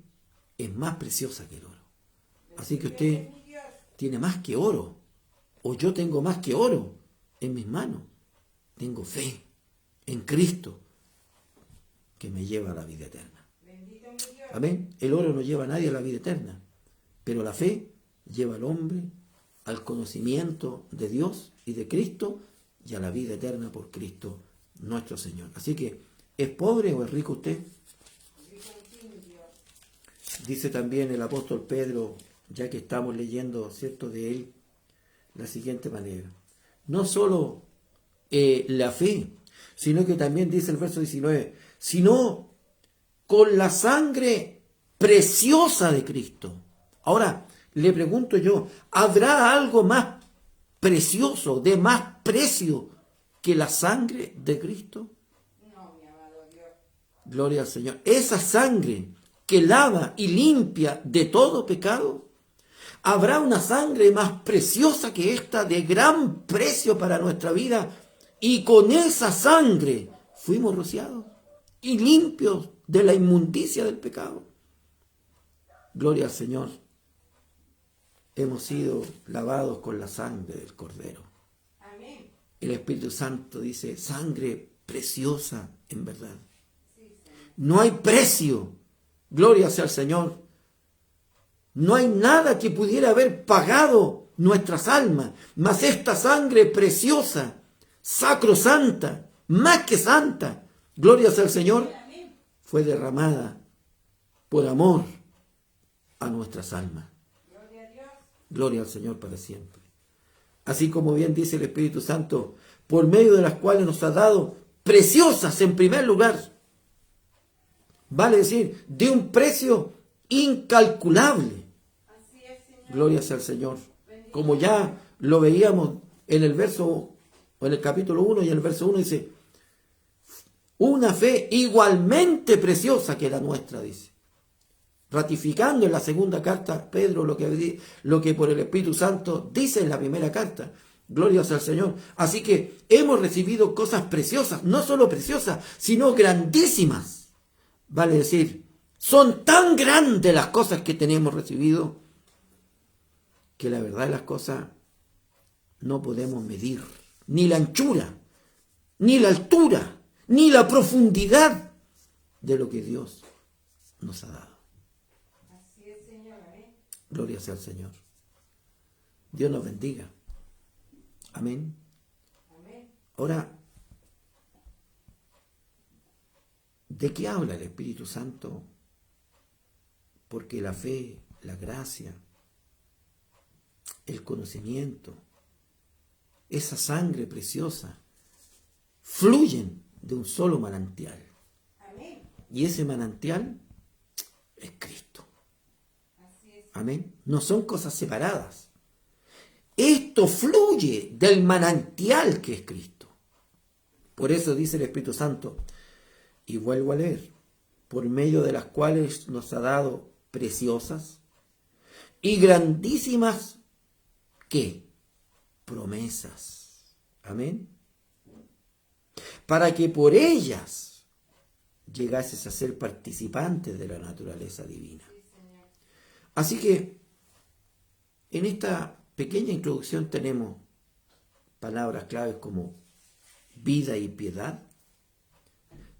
es más preciosa que el oro. Así que usted Mi Dios. tiene más que oro. O yo tengo más que oro en mis manos. Tengo fe en Cristo que me lleva a la vida eterna. Bendito mi Dios. Amén. El oro no lleva a nadie a la vida eterna. Pero la fe lleva al hombre al conocimiento de Dios y de Cristo y a la vida eterna por Cristo nuestro Señor. Así que, ¿es pobre o es rico usted? Rico en ti, mi Dios. Dice también el apóstol Pedro, ya que estamos leyendo, ¿cierto?, de él, la siguiente manera. No solo la fe, sino que también dice el verso 19, sino con la sangre preciosa de Cristo. Ahora, le pregunto yo, ¿habrá algo más precioso, de más precio que la sangre de Cristo? No, mi amado Dios. Gloria al Señor. Esa sangre que lava y limpia de todo pecado. ¿Habrá una sangre más preciosa que esta, de gran precio para nuestra vida? Y con esa sangre fuimos rociados y limpios de la inmundicia del pecado. Gloria al Señor. Hemos sido lavados con la sangre del Cordero. Amén. El Espíritu Santo dice, sangre preciosa en verdad. Sí, Señor. No hay precio. Gloria sea al Señor. No hay nada que pudiera haber pagado nuestras almas, mas esta sangre preciosa, sacrosanta, más que santa, gloria sea al Señor, Amén. fue derramada por amor a nuestras almas. Gloria a Dios. Gloria al Señor para siempre. Así como bien dice el Espíritu Santo, por medio de las cuales nos ha dado preciosas en primer lugar, vale decir, de un precio incalculable. Así es, Señor. Gloria sea al Señor. Como ya lo veíamos en el verso, o en el capítulo 1 y en el verso 1 dice, una fe igualmente preciosa que la nuestra, dice. Ratificando en la segunda carta, Pedro, lo que por el Espíritu Santo dice en la primera carta. Gloria sea al Señor. Así que hemos recibido cosas preciosas, no solo preciosas, sino grandísimas. Vale decir, son tan grandes las cosas que tenemos recibido, que la verdad de las cosas no podemos medir ni la anchura, ni la altura, ni la profundidad de lo que Dios nos ha dado. Así es, Señor. Amén. Gloria sea al Señor. Dios nos bendiga. Amén. Amén. Ahora, ¿de qué habla el Espíritu Santo? Porque la fe, la gracia, el conocimiento, esa sangre preciosa, fluyen de un solo manantial. Amén. Y ese manantial es Cristo. Así es. Amén. No son cosas separadas. Esto fluye del manantial que es Cristo. Por eso dice el Espíritu Santo, y vuelvo a leer, por medio de las cuales nos ha dado preciosas y grandísimas, ¿qué? Promesas. Amén. Para que por ellas llegases a ser participantes de la naturaleza divina. Sí, Señor. Así que en esta pequeña introducción tenemos palabras claves como vida y piedad.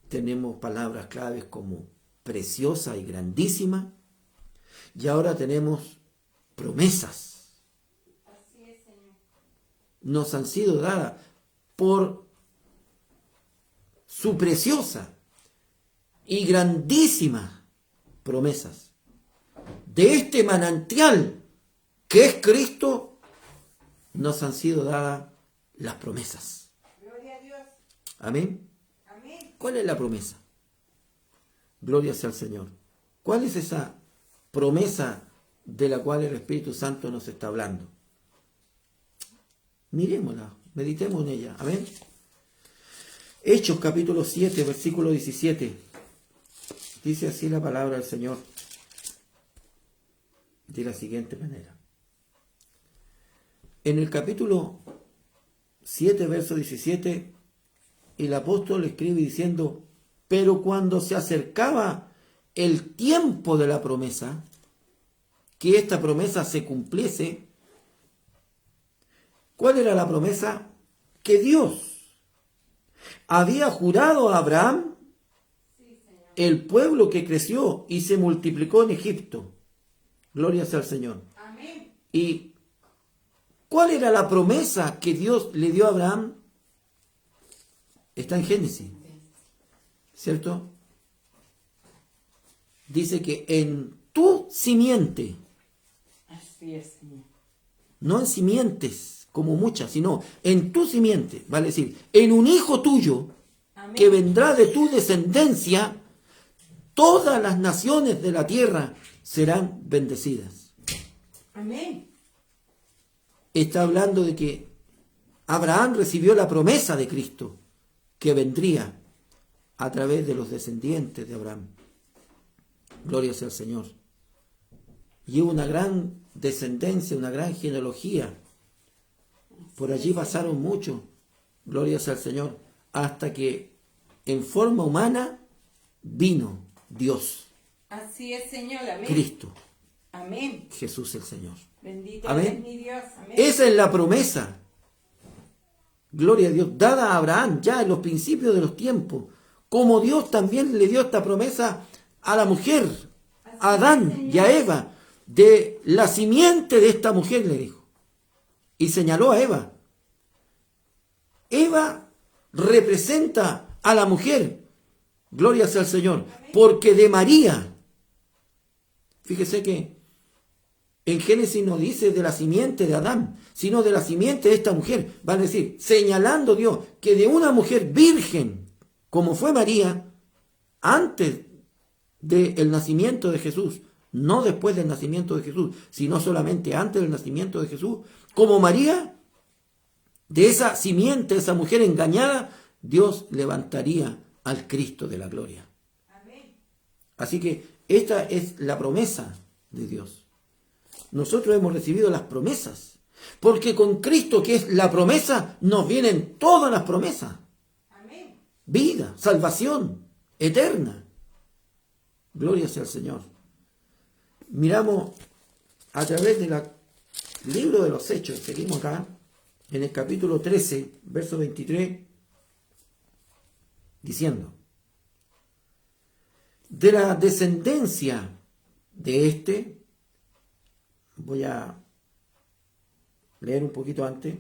Tenemos palabras claves como preciosa y grandísima. Y ahora tenemos promesas. Así es, Señor. nos han sido dadas por su preciosa y grandísima promesas. De este manantial que es Cristo, nos han sido dadas las promesas. Gloria a Dios. Amén. Amén. ¿Cuál es la promesa? Gloria sea al Señor. ¿Cuál es esa promesa de la cual el Espíritu Santo nos está hablando? Mirémosla, meditemos en ella. Amén. Hechos capítulo 7, versículo 17. Dice así la palabra del Señor de la siguiente manera. En el capítulo 7, verso 17, el apóstol escribe diciendo: pero cuando se acercaba el tiempo de la promesa, que esta promesa se cumpliese. ¿Cuál era la promesa? Que Dios había jurado a Abraham, el pueblo que creció y se multiplicó en Egipto. Gloria sea al Señor. Amén. ¿Y cuál era la promesa que Dios le dio a Abraham? Está en Génesis, ¿cierto? Dice que en tu simiente, Así es, Señor. no en simientes como muchas, sino en tu simiente, vale decir, en un hijo tuyo Amén. que vendrá de tu descendencia, todas las naciones de la tierra serán bendecidas. Amén. Está hablando de que Abraham recibió la promesa de Cristo, que vendría a través de los descendientes de Abraham. Gloria sea al Señor. Y hubo una gran descendencia, una gran genealogía. Por allí pasaron muchos, gloria sea al Señor, hasta que en forma humana vino Dios, Así es, Señor. Amén. Cristo, Amén. Jesús el Señor. Bendito Amén. es mi Dios. Amén. Esa es la promesa, gloria a Dios, dada a Abraham ya en los principios de los tiempos, como Dios también le dio esta promesa a la mujer, a Adán y a Eva, de la simiente de esta mujer, le dijo. Y señaló a Eva. Eva representa a la mujer, gloria sea al Señor, porque de María, fíjese que en Génesis no dice de la simiente de Adán, sino de la simiente de esta mujer. Van a decir, señalando Dios que de una mujer virgen, como fue María, antes del nacimiento de Jesús, no después del nacimiento de Jesús, sino solamente antes del nacimiento de Jesús, como María, de esa simiente, esa mujer engañada, Dios levantaría al Cristo de la gloria. Amén. Así que esta es la promesa de Dios. Nosotros hemos recibido las promesas, porque con Cristo, que es la promesa, nos vienen todas las promesas. Amén. Vida, salvación eterna. Gloria sea al Señor. Miramos a través del libro de los Hechos, seguimos acá, en el capítulo 13, verso 23, diciendo: de la descendencia de este, voy a leer un poquito antes,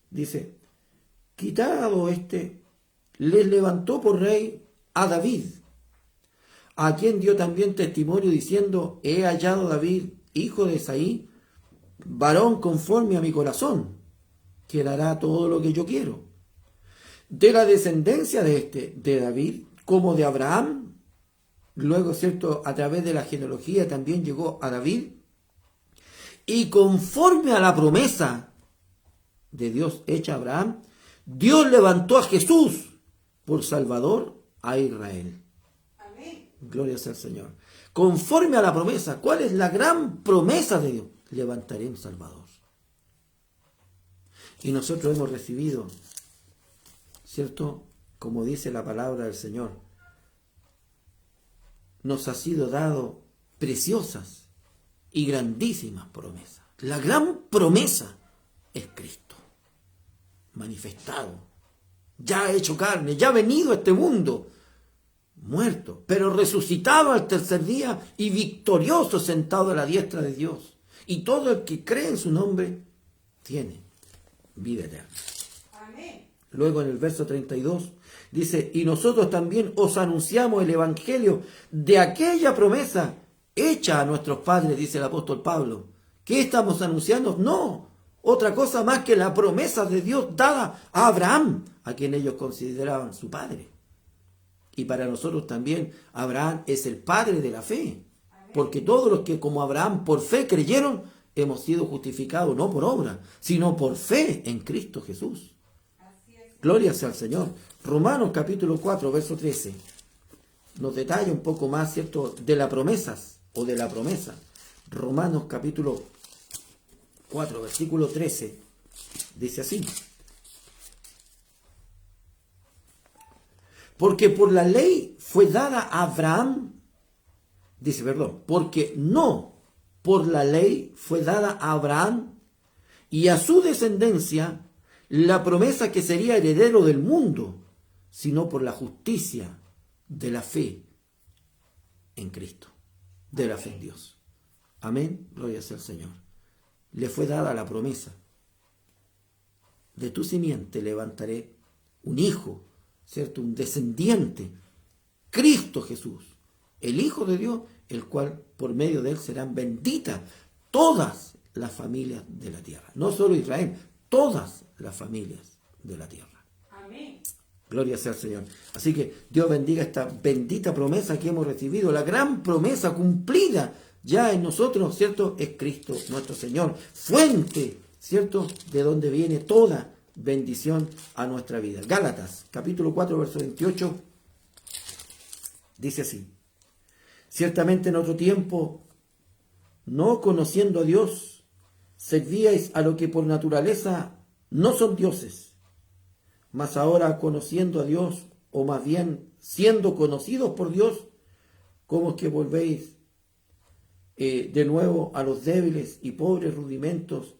dice: quitado este, les levantó por rey a David, a quien dio también testimonio diciendo: he hallado a David, hijo de Isaí, varón conforme a mi corazón, que dará todo lo que yo quiero. De la descendencia de este, de David, como de Abraham, luego, ¿cierto?, a través de la genealogía también llegó a David, y conforme a la promesa de Dios hecha a Abraham, Dios levantó a Jesús por Salvador a Israel. Amén. Gloria sea al Señor. Conforme a la promesa, ¿cuál es la gran promesa de Dios? Levantaré un Salvador. Y nosotros hemos recibido, ¿cierto?, como dice la palabra del Señor, nos ha sido dado preciosas y grandísimas promesas. La gran promesa es Cristo, manifestado, ya hecho carne, ya venido a este mundo, muerto, pero resucitado al tercer día y victorioso, sentado a la diestra de Dios. Y todo el que cree en su nombre tiene vida eterna. Amén. Luego en el verso 32 dice, y nosotros también os anunciamos el evangelio de aquella promesa hecha a nuestros padres, dice el apóstol Pablo. ¿Qué estamos anunciando? No, otra cosa más que la promesa de Dios dada a Abraham, a quien ellos consideraban su padre. Y para nosotros también Abraham es el padre de la fe, porque todos los que como Abraham por fe creyeron, hemos sido justificados no por obra, sino por fe en Cristo Jesús. Así es. Gloria sea al Señor. Romanos capítulo 4, verso 13, nos detalla un poco más, ¿cierto?, de las promesas o de la promesa. Romanos capítulo 4, versículo 13, dice así. Porque por la ley fue dada a Abraham, dice, perdón, porque no por la ley fue dada a Abraham y a su descendencia la promesa que sería heredero del mundo, sino por la justicia de la fe en Cristo, de la fe en Dios. Amén, gloria sea al Señor. Le fue dada la promesa. De tu simiente levantaré un hijo, ¿cierto? Un descendiente, Cristo Jesús, el Hijo de Dios, el cual por medio de él serán benditas todas las familias de la tierra. No solo Israel, todas las familias de la tierra. Amén. Gloria sea al Señor. Así que Dios bendiga esta bendita promesa que hemos recibido, la gran promesa cumplida ya en nosotros, ¿cierto? Es Cristo nuestro Señor, fuente, ¿cierto?, de donde viene toda bendición a nuestra vida. Gálatas, capítulo 4, verso 28, dice así: ciertamente en otro tiempo, no conociendo a Dios, servíais a lo que por naturaleza no son dioses, mas ahora conociendo a Dios, o más bien siendo conocidos por Dios, ¿cómo es que volvéis de nuevo a los débiles y pobres rudimentos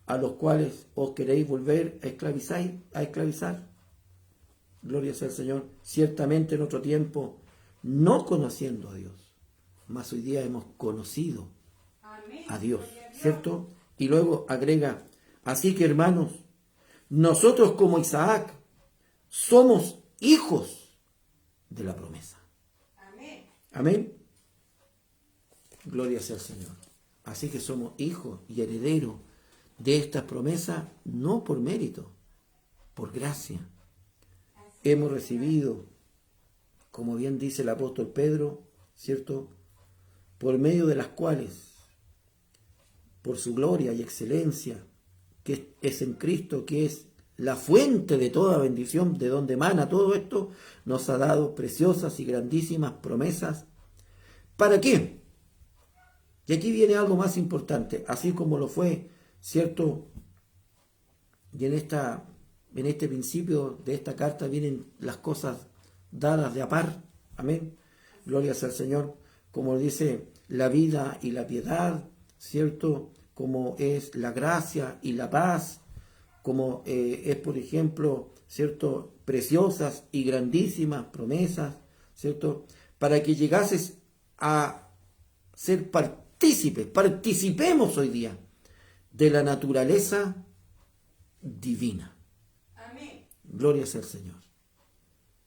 a los cuales os queréis volver a esclavizar? Gloria sea al Señor. Ciertamente en otro tiempo, no conociendo a Dios, mas hoy día hemos conocido Amén. a Dios, ¿cierto? Y luego agrega, así que hermanos, nosotros como Isaac somos hijos de la promesa. Amén. Amén. Gloria sea al Señor. Así que somos hijos y herederos de esta promesa, no por mérito, por gracia. Hemos recibido, como bien dice el apóstol Pedro, ¿cierto?, por medio de las cuales, por su gloria y excelencia, que es en Cristo, que es la fuente de toda bendición, de donde emana todo esto, nos ha dado preciosas y grandísimas promesas. ¿Para qué? Y aquí viene algo más importante, así como lo fue, ¿cierto? Y en este principio de esta carta vienen las cosas dadas de a par. Amén. Gloria sea al Señor. Como dice, la vida y la piedad, ¿cierto? Como es la gracia y la paz, como es, por ejemplo, ¿cierto?, preciosas y grandísimas promesas, ¿cierto?, para que llegases a ser participemos hoy día de la naturaleza divina. Amén. Gloria sea al Señor.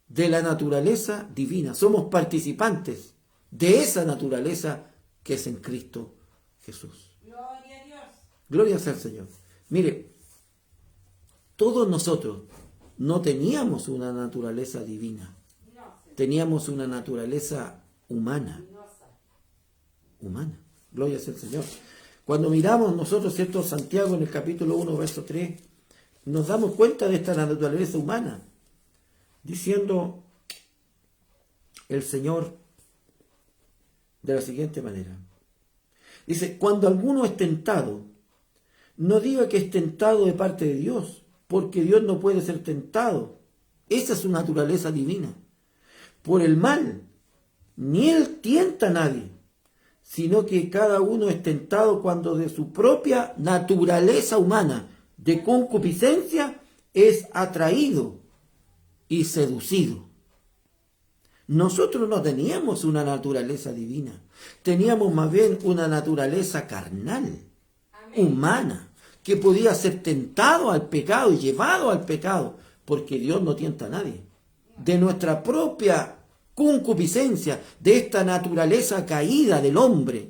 De la naturaleza divina. Somos participantes de esa naturaleza que es en Cristo Jesús. Gloria a Dios. Gloria sea al Señor. Mire, todos nosotros no teníamos una naturaleza divina. No, Señor. Teníamos una naturaleza humana. No sabe. Humana. Gloria sea al Señor. Cuando miramos nosotros, ¿cierto?, Santiago en el capítulo 1, verso 3, nos damos cuenta de esta naturaleza humana, diciendo el Señor de la siguiente manera. Dice, cuando alguno es tentado, no diga que es tentado de parte de Dios, porque Dios no puede ser tentado. Esa es su naturaleza divina. Por el mal, ni Él tienta a nadie, sino que cada uno es tentado cuando de su propia naturaleza humana, de concupiscencia, es atraído y seducido. Nosotros no teníamos una naturaleza divina, teníamos más bien una naturaleza carnal, Amén. humana. que podía ser tentado al pecado y llevado al pecado, porque Dios no tienta a nadie. De nuestra propia concupiscencia, de esta naturaleza caída del hombre,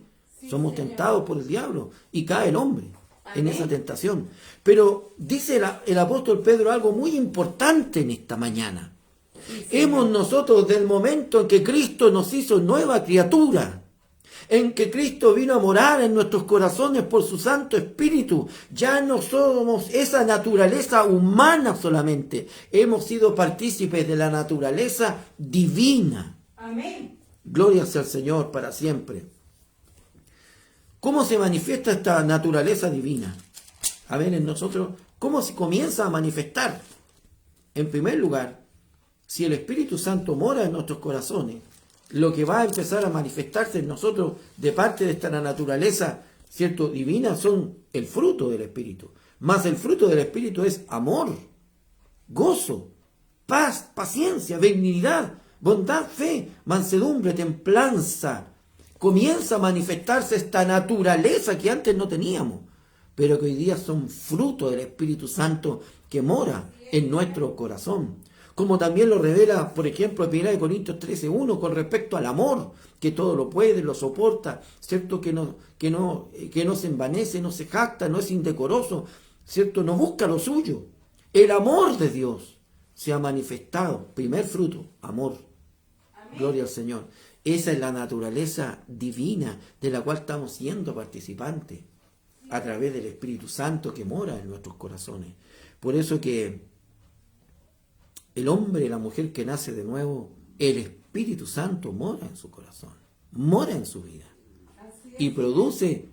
somos tentados por el diablo y cae el hombre en esa tentación. Pero dice el apóstol Pedro algo muy importante en esta mañana. Hemos nosotros, del momento en que Cristo nos hizo nueva criatura, en que Cristo vino a morar en nuestros corazones por su Santo Espíritu, ya no somos esa naturaleza humana solamente, hemos sido partícipes de la naturaleza divina. Amén. Gloria sea al Señor para siempre. ¿Cómo se manifiesta esta naturaleza divina? A ver, en nosotros, ¿cómo se comienza a manifestar? En primer lugar, si el Espíritu Santo mora en nuestros corazones, lo que va a empezar a manifestarse en nosotros de parte de esta naturaleza, ¿cierto?, divina, son el fruto del Espíritu. Más el fruto del Espíritu es amor, gozo, paz, paciencia, benignidad, bondad, fe, mansedumbre, templanza. Comienza a manifestarse esta naturaleza que antes no teníamos, pero que hoy día son fruto del Espíritu Santo que mora en nuestro corazón. Como también lo revela, por ejemplo, 1 Corintios 13:1 con respecto al amor, que todo lo puede, lo soporta, ¿cierto? Que no se envanece, no se jacta, no es indecoroso, ¿cierto? No busca lo suyo. El amor de Dios se ha manifestado. Primer fruto, amor. Amén. Gloria al Señor. Esa es la naturaleza divina de la cual estamos siendo participantes a través del Espíritu Santo que mora en nuestros corazones. Por eso que el hombre y la mujer que nace de nuevo, el Espíritu Santo mora en su corazón, mora en su vida y produce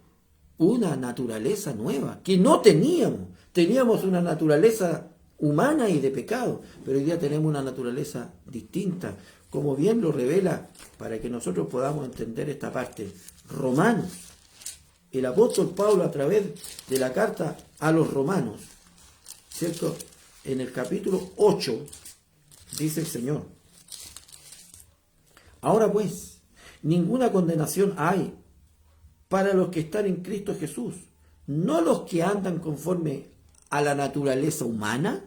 una naturaleza nueva que no teníamos. Teníamos una naturaleza humana y de pecado, pero hoy día tenemos una naturaleza distinta, como bien lo revela, para que nosotros podamos entender esta parte, Romanos. El apóstol Pablo, a través de la carta a los romanos, ¿cierto?, en el capítulo 8, dice el Señor: ahora pues, ninguna condenación hay para los que están en Cristo Jesús, no los que andan conforme a la naturaleza humana,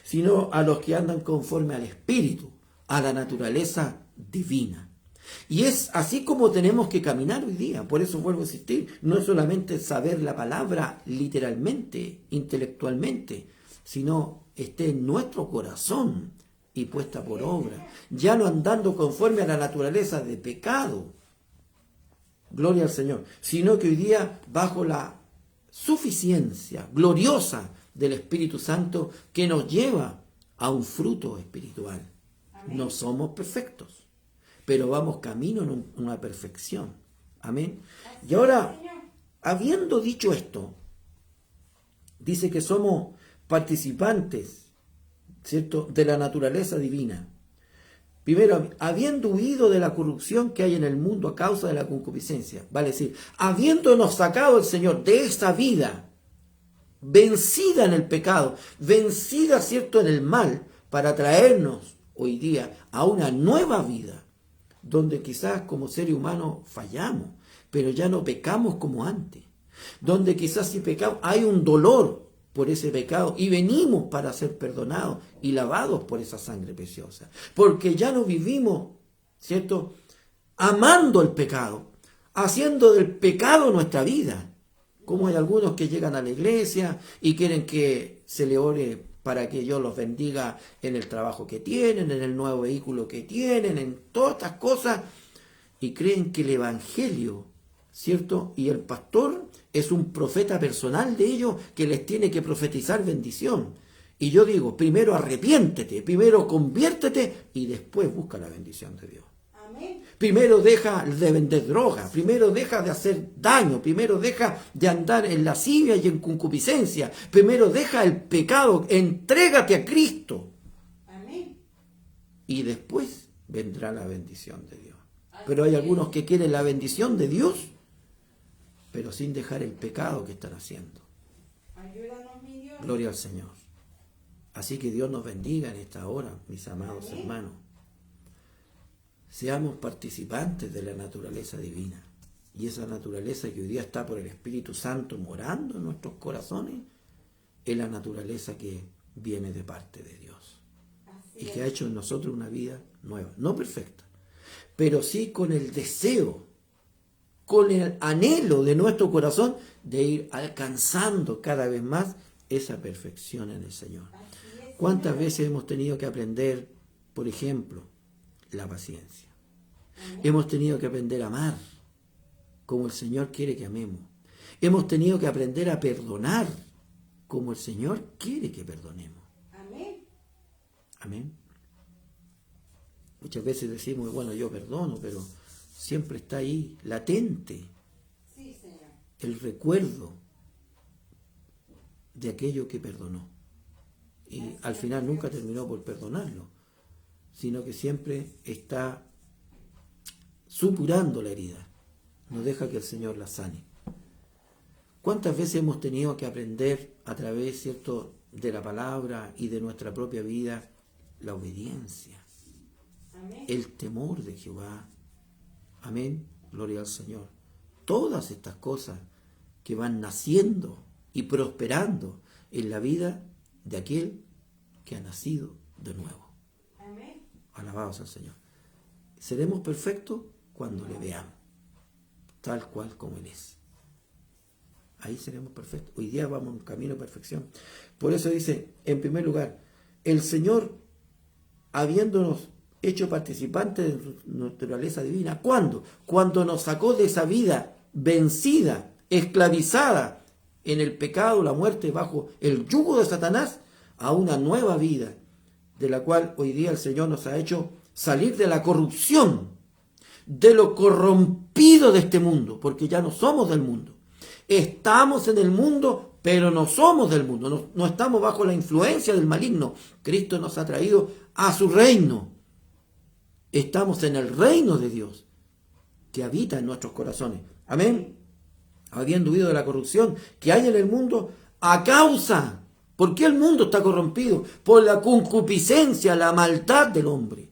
sino a los que andan conforme al Espíritu, a la naturaleza divina. Y es así como tenemos que caminar hoy día. Por eso vuelvo a insistir, no es solamente saber la palabra literalmente, intelectualmente, sino esté en nuestro corazón y puesta por obra, ya no andando conforme a la naturaleza de pecado, gloria al Señor, sino que hoy día bajo la suficiencia gloriosa del Espíritu Santo que nos lleva a un fruto espiritual. Amén. No somos perfectos, pero vamos camino en una perfección. Amén. Y ahora, habiendo dicho esto, dice que somos participantes, ¿cierto?, de la naturaleza divina. Primero, habiendo huido de la corrupción que hay en el mundo a causa de la concupiscencia, vale decir, habiéndonos sacado el Señor de esa vida vencida en el pecado, vencida, ¿cierto?, en el mal, para traernos hoy día a una nueva vida, donde quizás como seres humanos fallamos, pero ya no pecamos como antes, donde quizás si pecamos hay un dolor por ese pecado y venimos para ser perdonados y lavados por esa sangre preciosa, porque ya no vivimos, ¿cierto?, amando el pecado, haciendo del pecado nuestra vida, como hay algunos que llegan a la iglesia y quieren que se le ore para que Dios los bendiga en el trabajo que tienen, en el nuevo vehículo que tienen, en todas estas cosas, y creen que el evangelio, ¿cierto?, y el pastor es un profeta personal de ellos que les tiene que profetizar bendición. Y yo digo, primero arrepiéntete, primero conviértete y después busca la bendición de Dios. Amén. Primero deja de vender droga, primero deja de hacer daño, primero deja de andar en lascivia y en concupiscencia, primero deja el pecado, entrégate a Cristo. Amén. Y después vendrá la bendición de Dios. Pero hay algunos que quieren la bendición de Dios, pero sin dejar el pecado que están haciendo. Ayúdanos, mi Dios. Gloria al Señor. Así que Dios nos bendiga en esta hora, mis amados hermanos. Seamos participantes de la naturaleza divina. Y esa naturaleza que hoy día está por el Espíritu Santo morando en nuestros corazones, es la naturaleza que viene de parte de Dios. Y que ha hecho en nosotros una vida nueva. No perfecta, pero sí con el deseo, con el anhelo de nuestro corazón de ir alcanzando cada vez más esa perfección en el Señor. ¿Cuántas veces hemos tenido que aprender, por ejemplo, la paciencia? Hemos tenido que aprender a amar como el Señor quiere que amemos. Hemos tenido que aprender a perdonar como el Señor quiere que perdonemos. Amén. Amén. Muchas veces decimos, bueno, yo perdono, pero siempre está ahí latente Sí, Señor. el recuerdo de aquello que perdonó. Y al final nunca terminó por perdonarlo, sino que siempre está supurando la herida. No deja que el Señor la sane. ¿Cuántas veces hemos tenido que aprender a través, ¿cierto?, de la palabra y de nuestra propia vida la obediencia, Amén. el temor de Jehová? Amén, gloria al Señor. Todas estas cosas que van naciendo y prosperando en la vida de aquel que ha nacido de nuevo. Amén. Alabados al Señor. Seremos perfectos cuando le veamos, tal cual como Él es. Ahí seremos perfectos. Hoy día vamos en camino de perfección. Por eso dice, en primer lugar, el Señor, habiéndonos hecho participantes de su naturaleza divina. ¿Cuándo? Cuando nos sacó de esa vida vencida, esclavizada en el pecado, la muerte, bajo el yugo de Satanás, a una nueva vida, de la cual hoy día el Señor nos ha hecho salir de la corrupción, de lo corrompido de este mundo, porque ya no somos del mundo. Estamos en el mundo, pero no somos del mundo, no estamos bajo la influencia del maligno. Cristo nos ha traído a su reino. Estamos en el reino de Dios, que habita en nuestros corazones. Amén. Habiendo huido de la corrupción que hay en el mundo a causa. ¿Por qué el mundo está corrompido? Por la concupiscencia, la maldad del hombre.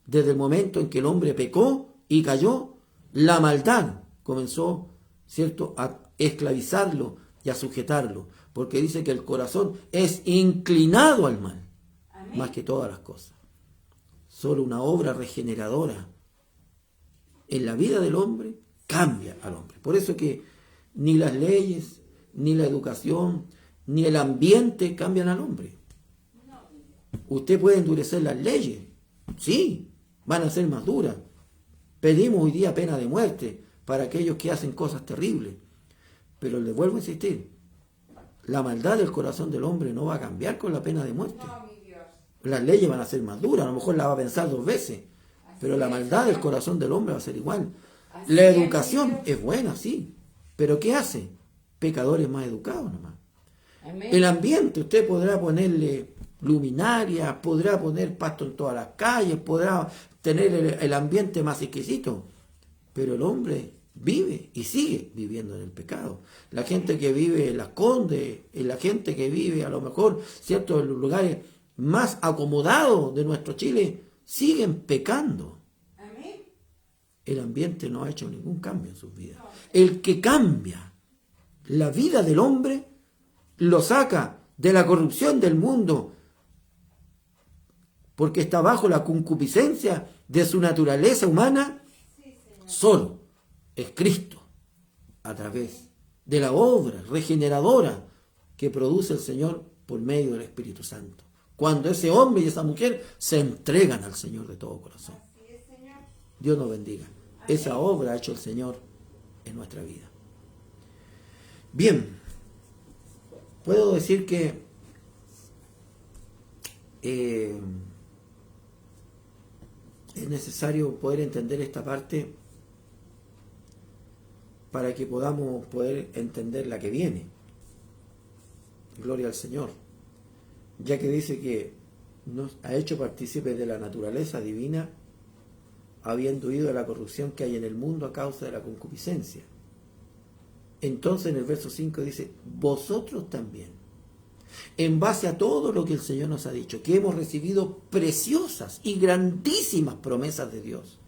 Desde el momento en que el hombre pecó y cayó, la maldad comenzó, ¿cierto?, a esclavizarlo y a sujetarlo. Porque dice que el corazón es inclinado al mal, Amén. más que todas las cosas. Solo una obra regeneradora en la vida del hombre cambia al hombre. Por eso que ni las leyes, ni la educación, ni el ambiente cambian al hombre. Usted puede endurecer las leyes, sí, van a ser más duras. Pedimos hoy día pena de muerte para aquellos que hacen cosas terribles. Pero les vuelvo a insistir, la maldad del corazón del hombre no va a cambiar con la pena de muerte. No, mi Dios. Las leyes van a ser más duras, a lo mejor la va a pensar 2 veces, pero la maldad del corazón del hombre va a ser igual. La educación es buena, sí, pero ¿qué hace? Pecadores más educados nomás. Amén. El ambiente, usted podrá ponerle luminarias, podrá poner pasto en todas las calles, podrá tener el ambiente más exquisito, pero el hombre vive y sigue viviendo en el pecado. La gente que vive en Las Condes, la gente que vive a lo mejor, ¿cierto?, en los lugares más acomodados de nuestro Chile, siguen pecando. Amén. El ambiente no ha hecho ningún cambio en sus vidas. El que cambia la vida del hombre, lo saca de la corrupción del mundo, porque está bajo la concupiscencia de su naturaleza humana. Solo es Cristo, a través de la obra regeneradora que produce el Señor por medio del Espíritu Santo. Cuando ese hombre y esa mujer se entregan al Señor de todo corazón. Así es, Señor. Dios nos bendiga. Esa obra ha hecho el Señor en nuestra vida. Bien, puedo decir que es necesario poder entender esta parte para que podamos poder entender la que viene. Gloria al Señor. Ya que dice que nos ha hecho partícipes de la naturaleza divina, habiendo huido de la corrupción que hay en el mundo a causa de la concupiscencia. Entonces en el verso 5 dice, vosotros también, en base a todo lo que el Señor nos ha dicho, que hemos recibido preciosas y grandísimas promesas de Dios,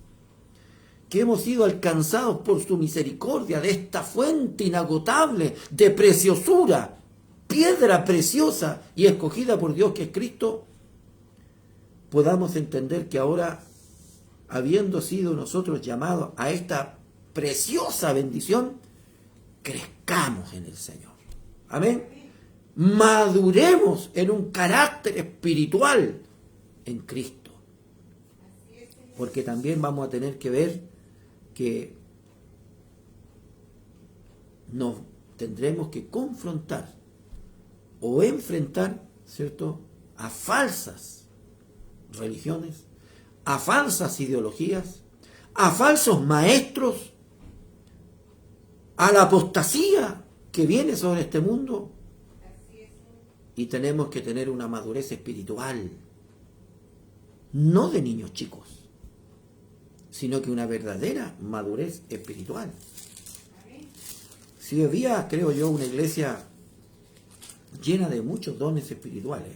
que hemos sido alcanzados por su misericordia de esta fuente inagotable de preciosura, piedra preciosa y escogida por Dios que es Cristo, podamos entender que ahora, habiendo sido nosotros llamados a esta preciosa bendición, crezcamos en el Señor. Amén. Maduremos en un carácter espiritual en Cristo. Porque también vamos a tener que ver que nos tendremos que confrontar o enfrentar, ¿cierto?, a falsas religiones, a falsas ideologías, a falsos maestros, a la apostasía que viene sobre este mundo. Y tenemos que tener una madurez espiritual, no de niños chicos, sino que una verdadera madurez espiritual. Si había, creo yo, una iglesia llena de muchos dones espirituales,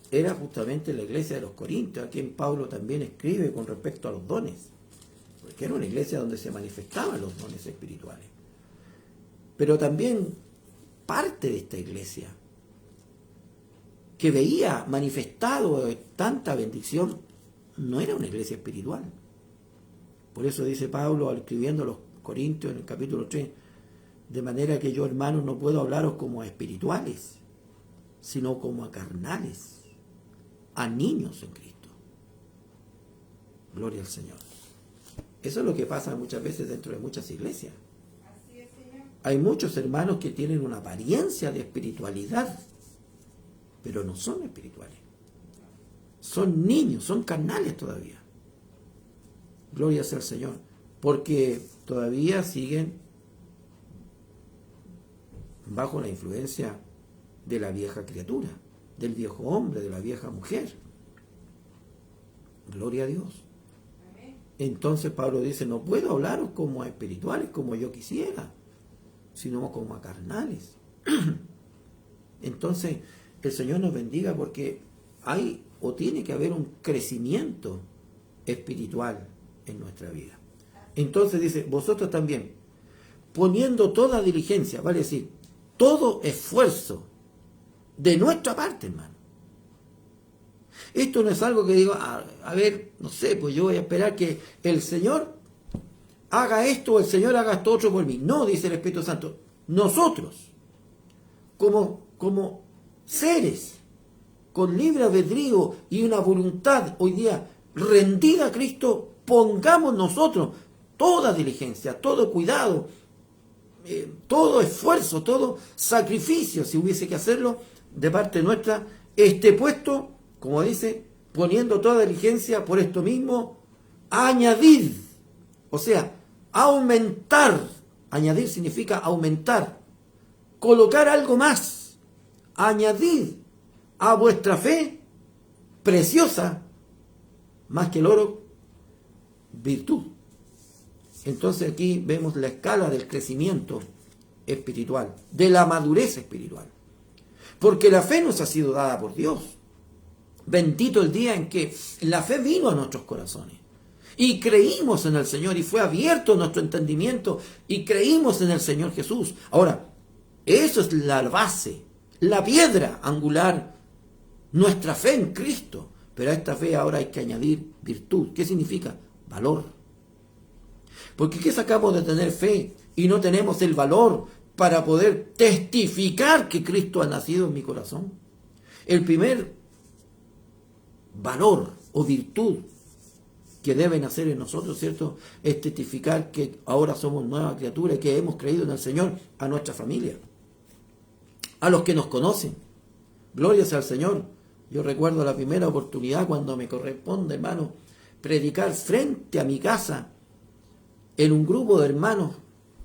era justamente la iglesia de los Corintios, a quien Pablo también escribe con respecto a los dones, porque era una iglesia donde se manifestaban los dones espirituales. Pero también parte de esta iglesia, que veía manifestado tanta bendición, no era una iglesia espiritual. Por eso dice Pablo, escribiendo a los Corintios en el capítulo 3, de manera que yo, hermanos, no puedo hablaros como a espirituales, sino como a carnales, a niños en Cristo. Gloria al Señor. Eso es lo que pasa muchas veces dentro de muchas iglesias. Hay muchos hermanos que tienen una apariencia de espiritualidad, pero no son espirituales. Son niños, son carnales todavía. Gloria sea al Señor. Porque todavía siguen bajo la influencia de la vieja criatura, del viejo hombre, de la vieja mujer. Gloria a Dios. Entonces Pablo dice, no puedo hablaros como a espirituales, como yo quisiera, sino como a carnales. Entonces, el Señor nos bendiga porque hay o tiene que haber un crecimiento espiritual en nuestra vida. Entonces dice, vosotros también, poniendo toda diligencia, vale decir, todo esfuerzo de nuestra parte, hermano. Esto no es algo que digo, a ver, no sé, pues yo voy a esperar que el Señor haga esto o el Señor haga esto otro por mí. No, dice el Espíritu Santo, nosotros, como seres con libre albedrío y una voluntad hoy día rendida a Cristo, pongamos nosotros toda diligencia, todo cuidado, todo esfuerzo, todo sacrificio, si hubiese que hacerlo, de parte nuestra, esté puesto, como dice, poniendo toda diligencia por esto mismo, añadir, o sea, aumentar. Añadir significa aumentar, colocar algo más, añadir a vuestra fe preciosa, más que el oro, virtud. Entonces aquí vemos la escala del crecimiento espiritual, de la madurez espiritual. Porque la fe nos ha sido dada por Dios. Bendito el día en que la fe vino a nuestros corazones. Y creímos en el Señor y fue abierto nuestro entendimiento y creímos en el Señor Jesús. Ahora, eso es la base, la piedra angular, nuestra fe en Cristo. Pero a esta fe ahora hay que añadir virtud. ¿Qué significa? Valor. Porque ¿qué sacamos de tener fe y no tenemos el valor para poder testificar que Cristo ha nacido en mi corazón? El primer valor o virtud que debe nacer en nosotros, ¿cierto?, es testificar que ahora somos nueva criatura y que hemos creído en el Señor, a nuestra familia, a los que nos conocen. Gloria sea al Señor. Yo recuerdo la primera oportunidad cuando me corresponde, hermano, predicar frente a mi casa en un grupo de hermanos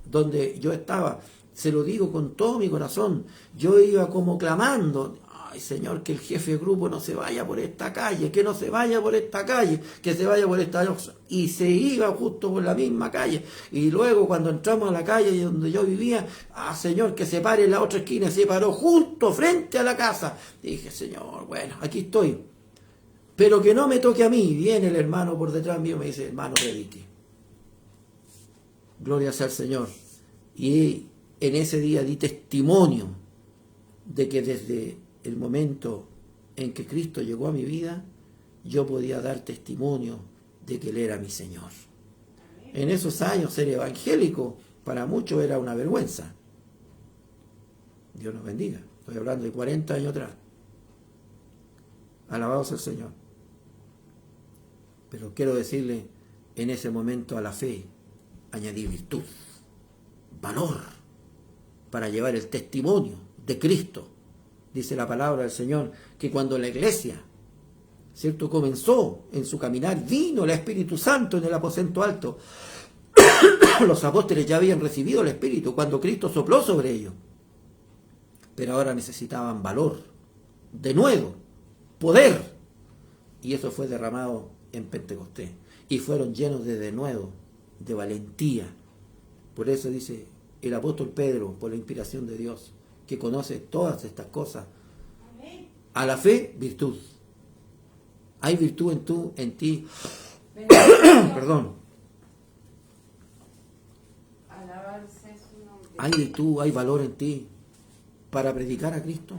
donde yo estaba. Se lo digo con todo mi corazón. Yo iba como clamando, ay Señor, que el jefe de grupo no se vaya por esta calle, que no se vaya por esta calle, que se vaya por esta cosa. Y se iba justo por la misma calle. Y luego cuando entramos a la calle donde yo vivía, Señor, que se pare en la otra esquina. Se paró justo frente a la casa. Dije, Señor, bueno, aquí estoy. Pero que no me toque a mí. Viene el hermano por detrás mío y me dice, hermano, predique. Gloria sea al Señor. Y en ese día di testimonio de que desde el momento en que Cristo llegó a mi vida, yo podía dar testimonio de que Él era mi Señor. En esos años ser evangélico para muchos era una vergüenza. Dios nos bendiga. Estoy hablando de 40 años atrás. Alabado sea el Señor. Pero quiero decirle, en ese momento a la fe añadí virtud, valor, para llevar el testimonio de Cristo. Dice la palabra del Señor que cuando la iglesia, ¿cierto?, comenzó en su caminar, vino el Espíritu Santo en el aposento alto. Los apóstoles ya habían recibido el Espíritu cuando Cristo sopló sobre ellos. Pero ahora necesitaban valor, de nuevo, poder. Y eso fue derramado en Pentecostés. Y fueron llenos de nuevo, de valentía. Por eso dice el apóstol Pedro, por la inspiración de Dios, que conoce todas estas cosas. A la fe, virtud. Hay virtud en ti. Perdón. Hay virtud, hay valor en ti para predicar a Cristo.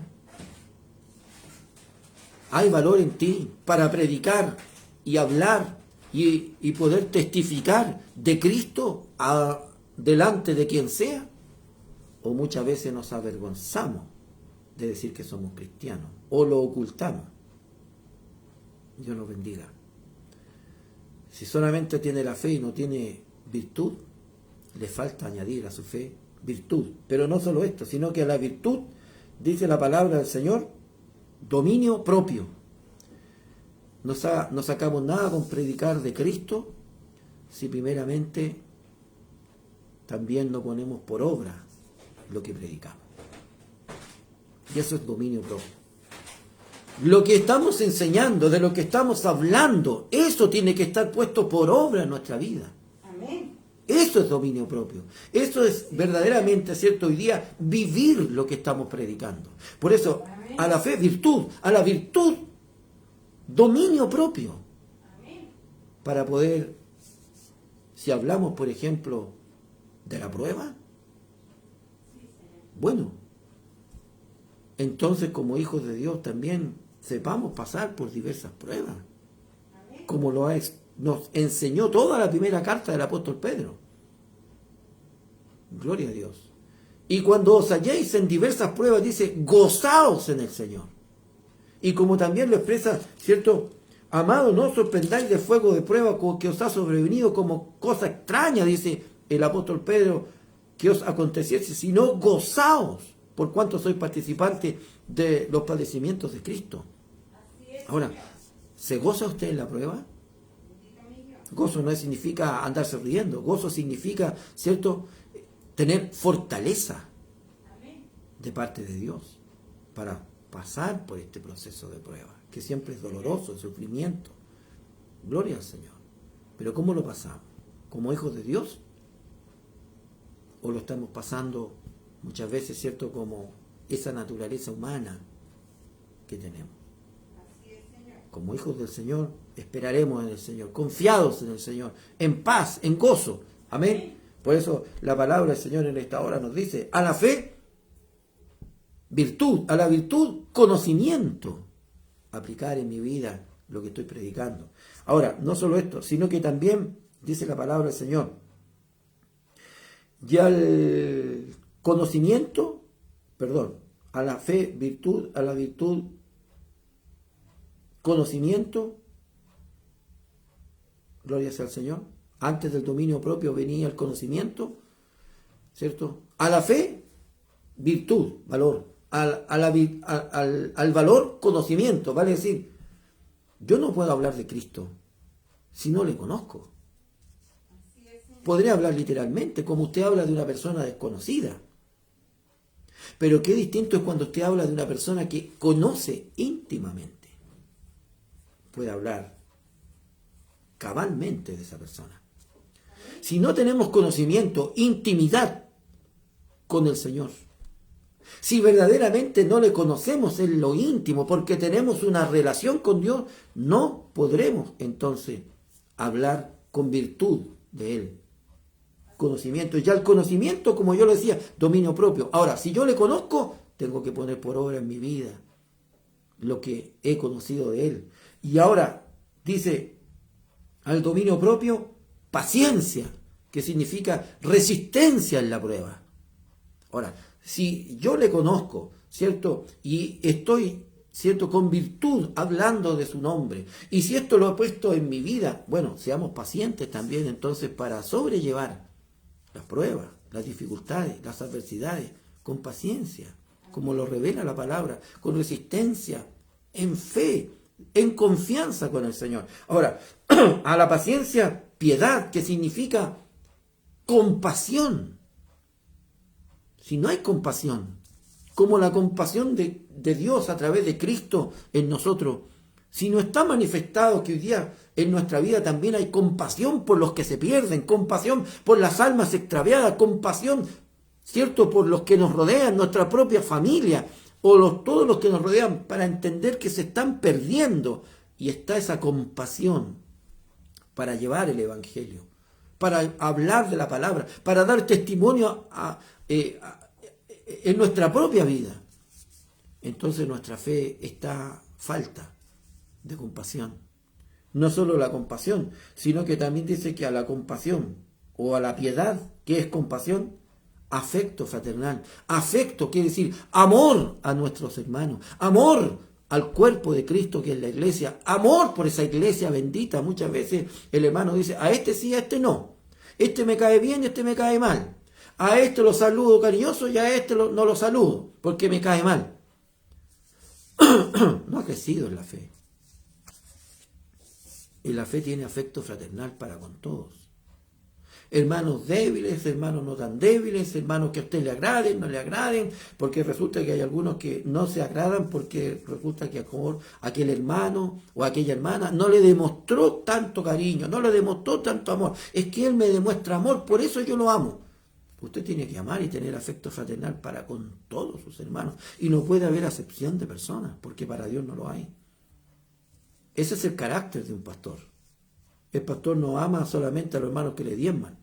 Hay valor en ti para predicar y hablar y poder testificar de Cristo delante de quien sea. O muchas veces nos avergonzamos de decir que somos cristianos o lo ocultamos. Dios nos bendiga. Si solamente tiene la fe y no tiene virtud, le falta añadir a su fe virtud. Pero no solo esto, sino que a la virtud, dice la palabra del Señor, dominio propio. No sacamos nada con predicar de Cristo si primeramente también no ponemos por obra lo que predicamos. Y eso es dominio propio. Lo que estamos enseñando, de lo que estamos hablando, eso tiene que estar puesto por obra en nuestra vida. Amén. Eso es dominio propio. Eso es verdaderamente, ¿cierto?, hoy día vivir lo que estamos predicando. Por eso, a la fe, virtud. A la virtud, dominio propio. Amén. Para poder, si hablamos, por ejemplo, de la prueba, bueno, entonces como hijos de Dios también sepamos pasar por diversas pruebas, como nos enseñó toda la primera carta del apóstol Pedro. Gloria a Dios. Y cuando os halléis en diversas pruebas, dice, gozaos en el Señor. Y como también lo expresa, ¿cierto? Amado, no os sorprendáis del fuego de prueba que os ha sobrevenido como cosa extraña, dice el apóstol Pedro, que os aconteciese, sino gozaos, por cuanto sois participantes de los padecimientos de Cristo. Ahora, ¿se goza usted en la prueba? Gozo no significa andarse riendo. Gozo significa, ¿cierto?, tener fortaleza de parte de Dios para pasar por este proceso de prueba, que siempre es doloroso, el sufrimiento. Gloria al Señor. Pero ¿cómo lo pasamos? ¿Como hijos de Dios? ¿O lo estamos pasando muchas veces, ¿cierto?, como esa naturaleza humana que tenemos? Como hijos del Señor, esperaremos en el Señor, confiados en el Señor, en paz, en gozo. Amén. Por eso la palabra del Señor en esta hora nos dice, a la fe, virtud, a la virtud, conocimiento. Aplicar en mi vida lo que estoy predicando. Ahora, no solo esto, sino que también, dice la palabra del Señor, ya el conocimiento, a la fe, virtud, a la virtud, conocimiento, gloria sea al Señor. Antes del dominio propio venía el conocimiento, ¿cierto? A la fe, virtud, valor. Al valor, conocimiento. Vale decir, yo no puedo hablar de Cristo si no le conozco. Podría hablar literalmente, como usted habla de una persona desconocida. Pero qué distinto es cuando usted habla de una persona que conoce íntimamente. Puede hablar cabalmente de esa persona. Si no tenemos conocimiento, intimidad con el Señor, si verdaderamente no le conocemos en lo íntimo, porque tenemos una relación con Dios, no podremos entonces hablar con virtud de Él. conocimiento. Ya el conocimiento, como yo lo decía, dominio propio. Ahora, si yo le conozco, tengo que poner por obra en mi vida lo que he conocido de él. Y ahora dice, al dominio propio, paciencia, que significa resistencia en la prueba. Ahora, si yo le conozco, ¿cierto? Y estoy, ¿cierto?, con virtud hablando de su nombre, y si esto lo he puesto en mi vida, bueno, seamos pacientes también entonces para sobrellevar las pruebas, las dificultades, las adversidades, con paciencia, como lo revela la palabra, con resistencia, en fe, en confianza con el Señor. Ahora, a la paciencia, piedad, que significa compasión. Si no hay compasión, como la compasión de Dios a través de Cristo en nosotros, si no está manifestado que hoy día en nuestra vida también hay compasión por los que se pierden, compasión por las almas extraviadas, compasión, ¿cierto?, por los que nos rodean, nuestra propia familia, o todos los que nos rodean, para entender que se están perdiendo, y está esa compasión para llevar el Evangelio, para hablar de la palabra, para dar testimonio en nuestra propia vida. Entonces nuestra fe está falta de compasión. No solo la compasión, sino que también dice que a la compasión o a la piedad, que es compasión, afecto fraternal. Afecto quiere decir amor a nuestros hermanos, amor al cuerpo de Cristo que es la iglesia, amor por esa iglesia bendita. Muchas veces el hermano dice, a este sí, a este no. Este me cae bien, este me cae mal. A este lo saludo cariñoso y a este no lo saludo porque me cae mal. No ha crecido en la fe. Y la fe tiene afecto fraternal para con todos. Hermanos débiles, hermanos no tan débiles, hermanos que a usted le agraden, no le agraden, porque resulta que hay algunos que no se agradan porque resulta que aquel hermano o aquella hermana no le demostró tanto cariño, no le demostró tanto amor. Es que él me demuestra amor, por eso yo lo amo. Usted tiene que amar y tener afecto fraternal para con todos sus hermanos. Y no puede haber acepción de personas, porque para Dios no lo hay. Ese es el carácter de un pastor. El pastor no ama solamente a los hermanos que le diezman.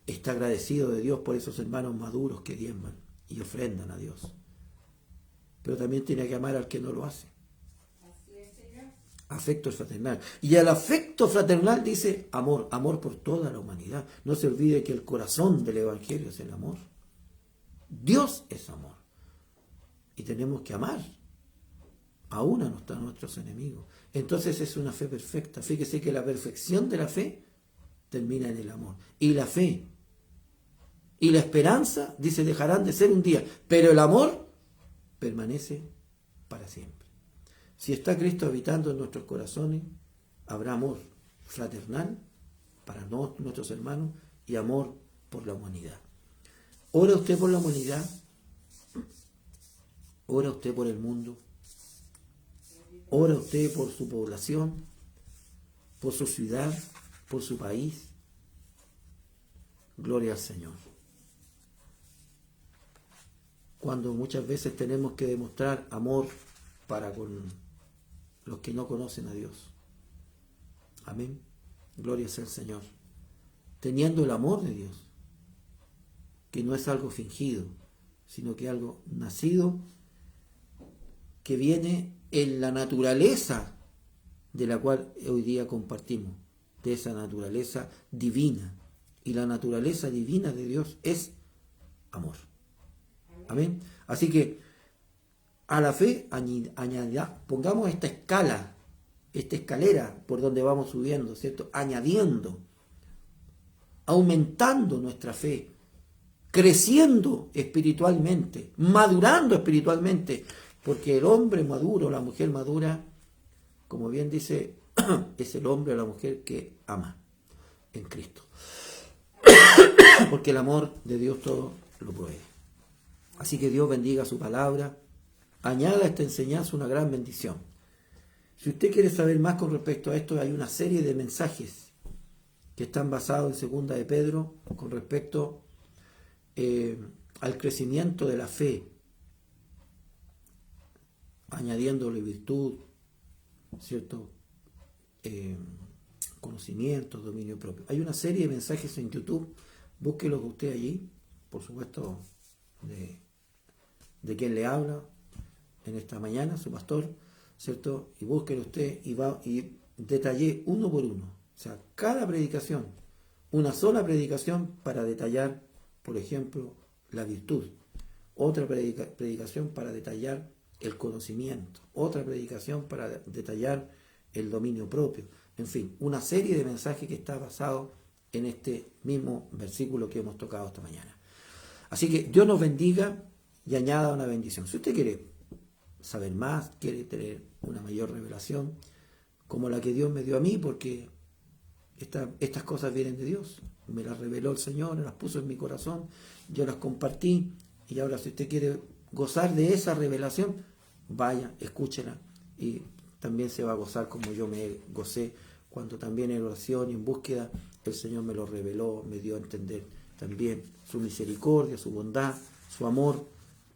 Está agradecido de Dios por esos hermanos maduros que diezman y ofrendan a Dios. Pero también tiene que amar al que no lo hace. Así es, Señor. Afecto fraternal. Y el afecto fraternal dice amor, amor por toda la humanidad. No se olvide que el corazón del Evangelio es el amor. Dios es amor. Y tenemos que amar aún a nuestros enemigos. Entonces es una fe perfecta. Fíjese que la perfección de la fe termina en el amor. Y la fe y la esperanza, dice, dejarán de ser un día, pero el amor permanece para siempre. Si está Cristo habitando en nuestros corazones, habrá amor fraternal para nuestros hermanos y amor por la humanidad. ¿Ora usted por la humanidad? ¿Ora usted por el mundo? ¿Ora usted por su población, por su ciudad, por su país? Gloria al Señor. Cuando muchas veces tenemos que demostrar amor para con los que no conocen a Dios. Amén. Gloria sea al Señor. Teniendo el amor de Dios, que no es algo fingido, sino que algo nacido, que viene en la naturaleza de la cual hoy día compartimos, de esa naturaleza divina. Y la naturaleza divina de Dios es amor. Amén. Así que a la fe pongamos esta escala, esta escalera por donde vamos subiendo, ¿cierto? Añadiendo, aumentando nuestra fe, creciendo espiritualmente, madurando espiritualmente, porque el hombre maduro, la mujer madura, como bien dice, es el hombre o la mujer que ama en Cristo. Porque el amor de Dios todo lo puede. Así que Dios bendiga su palabra, añada a esta enseñanza una gran bendición. Si usted quiere saber más con respecto a esto, hay una serie de mensajes que están basados en 2 de Pedro con respecto al crecimiento de la fe, añadiéndole virtud, ¿cierto? conocimiento, dominio propio. Hay una serie de mensajes en YouTube, búsquelos usted allí, por supuesto, de quien le habla en esta mañana, su pastor, ¿cierto? Y búsquelo usted y detallé uno por uno. O sea, cada predicación, una sola predicación para detallar, por ejemplo, la virtud. Otra predicación para detallar el conocimiento. Otra predicación para detallar el dominio propio. En fin, una serie de mensajes que está basado en este mismo versículo que hemos tocado esta mañana. Así que Dios nos bendiga y añada una bendición. Si usted quiere saber más, quiere tener una mayor revelación, como la que Dios me dio a mí, porque estas cosas vienen de Dios. Me las reveló el Señor, me las puso en mi corazón, yo las compartí, y ahora si usted quiere gozar de esa revelación, vaya, escúchela, y también se va a gozar como yo me gocé, cuando también en oración y en búsqueda el Señor me lo reveló, me dio a entender también su misericordia, su bondad, su amor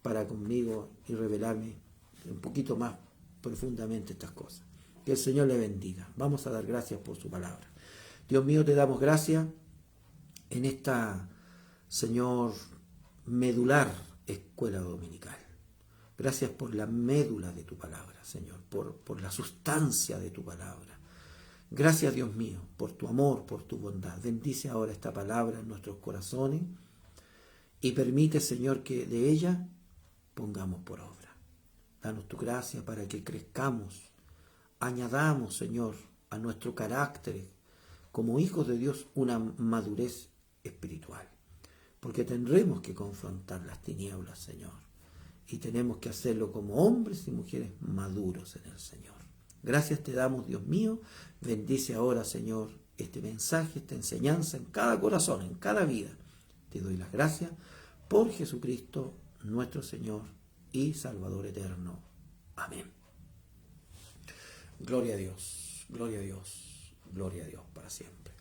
para conmigo y revelarme un poquito más profundamente estas cosas. Que el Señor le bendiga. Vamos a dar gracias por su palabra. Dios mío, te damos gracias en esta, Señor, medular escuela dominical. Gracias por la médula de tu palabra, Señor, por la sustancia de tu palabra. Gracias, Dios mío, por tu amor, por tu bondad. Bendice ahora esta palabra en nuestros corazones y permite, Señor, que de ella pongamos por obra. Danos tu gracia para que crezcamos, añadamos, Señor, a nuestro carácter como hijos de Dios una madurez espiritual. Porque tendremos que confrontar las tinieblas, Señor. Y tenemos que hacerlo como hombres y mujeres maduros en el Señor. Gracias te damos, Dios mío. Bendice ahora, Señor, este mensaje, esta enseñanza en cada corazón, en cada vida. Te doy las gracias por Jesucristo, nuestro Señor y Salvador eterno. Amén. Gloria a Dios, gloria a Dios, gloria a Dios para siempre.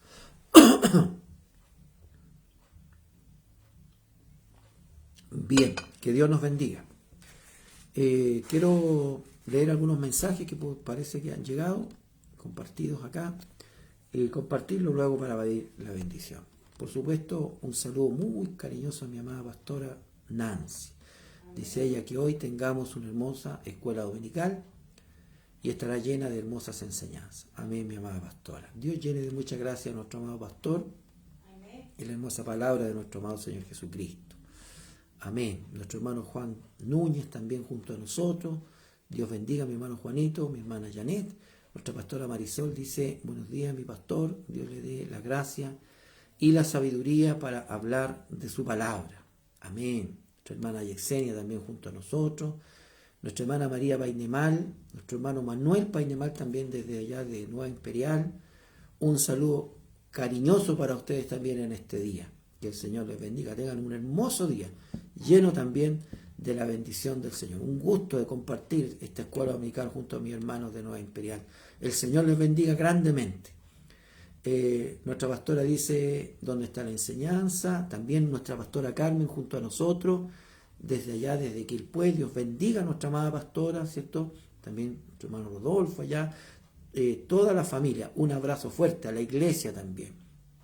Bien, que Dios nos bendiga. Quiero leer algunos mensajes que parece que han llegado, compartidos acá, y compartirlo luego para pedir la bendición. Por supuesto, un saludo muy cariñoso a mi amada pastora Nancy. Dice ella que hoy tengamos una hermosa escuela dominical y estará llena de hermosas enseñanzas. Amén, mi amada pastora. Dios llene de mucha gracia a nuestro amado pastor. Amén. Y la hermosa palabra de nuestro amado Señor Jesucristo. Amén. Nuestro hermano Juan Núñez también junto a nosotros. Dios bendiga a mi hermano Juanito, mi hermana Janet. Nuestra pastora Marisol dice, buenos días mi pastor, Dios le dé la gracia y la sabiduría para hablar de su palabra. Amén. Nuestra hermana Yexenia también junto a nosotros. Nuestra hermana María Painemal, nuestro hermano Manuel Painemal también desde allá de Nueva Imperial. Un saludo cariñoso para ustedes también en este día. Que el Señor les bendiga, tengan un hermoso día, lleno también de la bendición del Señor. Un gusto de compartir esta escuela dominical junto a mis hermanos de Nueva Imperial. El Señor les bendiga grandemente. Nuestra pastora dice dónde está la enseñanza. También nuestra pastora Carmen junto a nosotros, desde allá, desde Quilpué. Dios bendiga a nuestra amada pastora, ¿cierto? También nuestro hermano Rodolfo allá. Toda la familia, un abrazo fuerte a la iglesia también.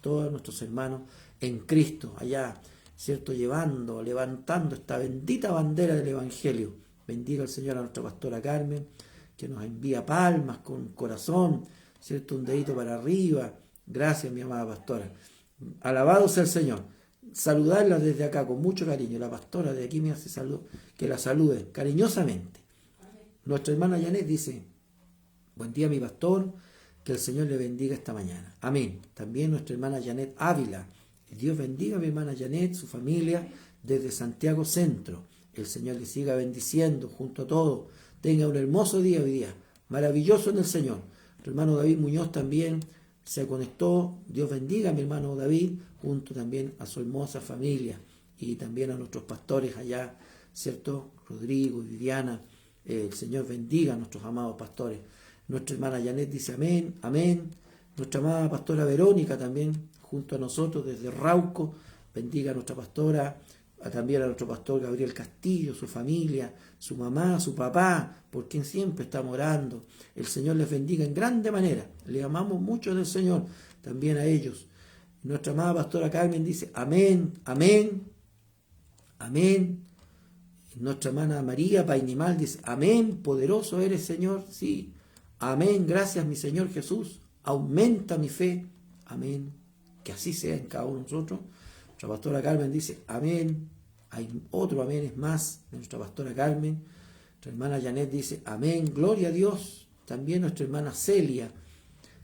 Todos nuestros hermanos en Cristo, allá, ¿cierto? Levantando esta bendita bandera del Evangelio. Bendiga al Señor a nuestra pastora Carmen, que nos envía palmas con corazón, ¿cierto? Un dedito para arriba. Gracias, mi amada pastora. Alabado sea el Señor. Saludarla desde acá con mucho cariño. La pastora de aquí me hace saludo, que la salude cariñosamente. Nuestra hermana Janet dice, buen día mi pastor, que el Señor le bendiga esta mañana. Amén. También nuestra hermana Janet Ávila. Dios bendiga a mi hermana Janet, su familia, desde Santiago Centro. El Señor le siga bendiciendo junto a todos. Tenga un hermoso día hoy día. Maravilloso en el Señor. Nuestro hermano David Muñoz también se conectó. Dios bendiga a mi hermano David, junto también a su hermosa familia. Y también a nuestros pastores allá, ¿cierto? Rodrigo y Viviana. El Señor bendiga a nuestros amados pastores. Nuestra hermana Janet dice amén, amén. Nuestra amada pastora Verónica también junto a nosotros desde Rauco. Bendiga a nuestra pastora también a nuestro pastor Gabriel Castillo, su familia, su mamá, su papá, por quien siempre estamos orando. El Señor les bendiga en grande manera. Le amamos mucho del Señor, también a ellos. Nuestra amada pastora Carmen dice, amén, amén, amén. Nuestra hermana María Painimal dice, amén, poderoso eres, Señor, sí. Amén, gracias mi Señor Jesús, aumenta mi fe, amén. Que así sea en cada uno de nosotros. Nuestra pastora Carmen dice, amén. Hay otro amén es más de nuestra pastora Carmen. Nuestra hermana Janet dice, amén, gloria a Dios. También nuestra hermana Celia,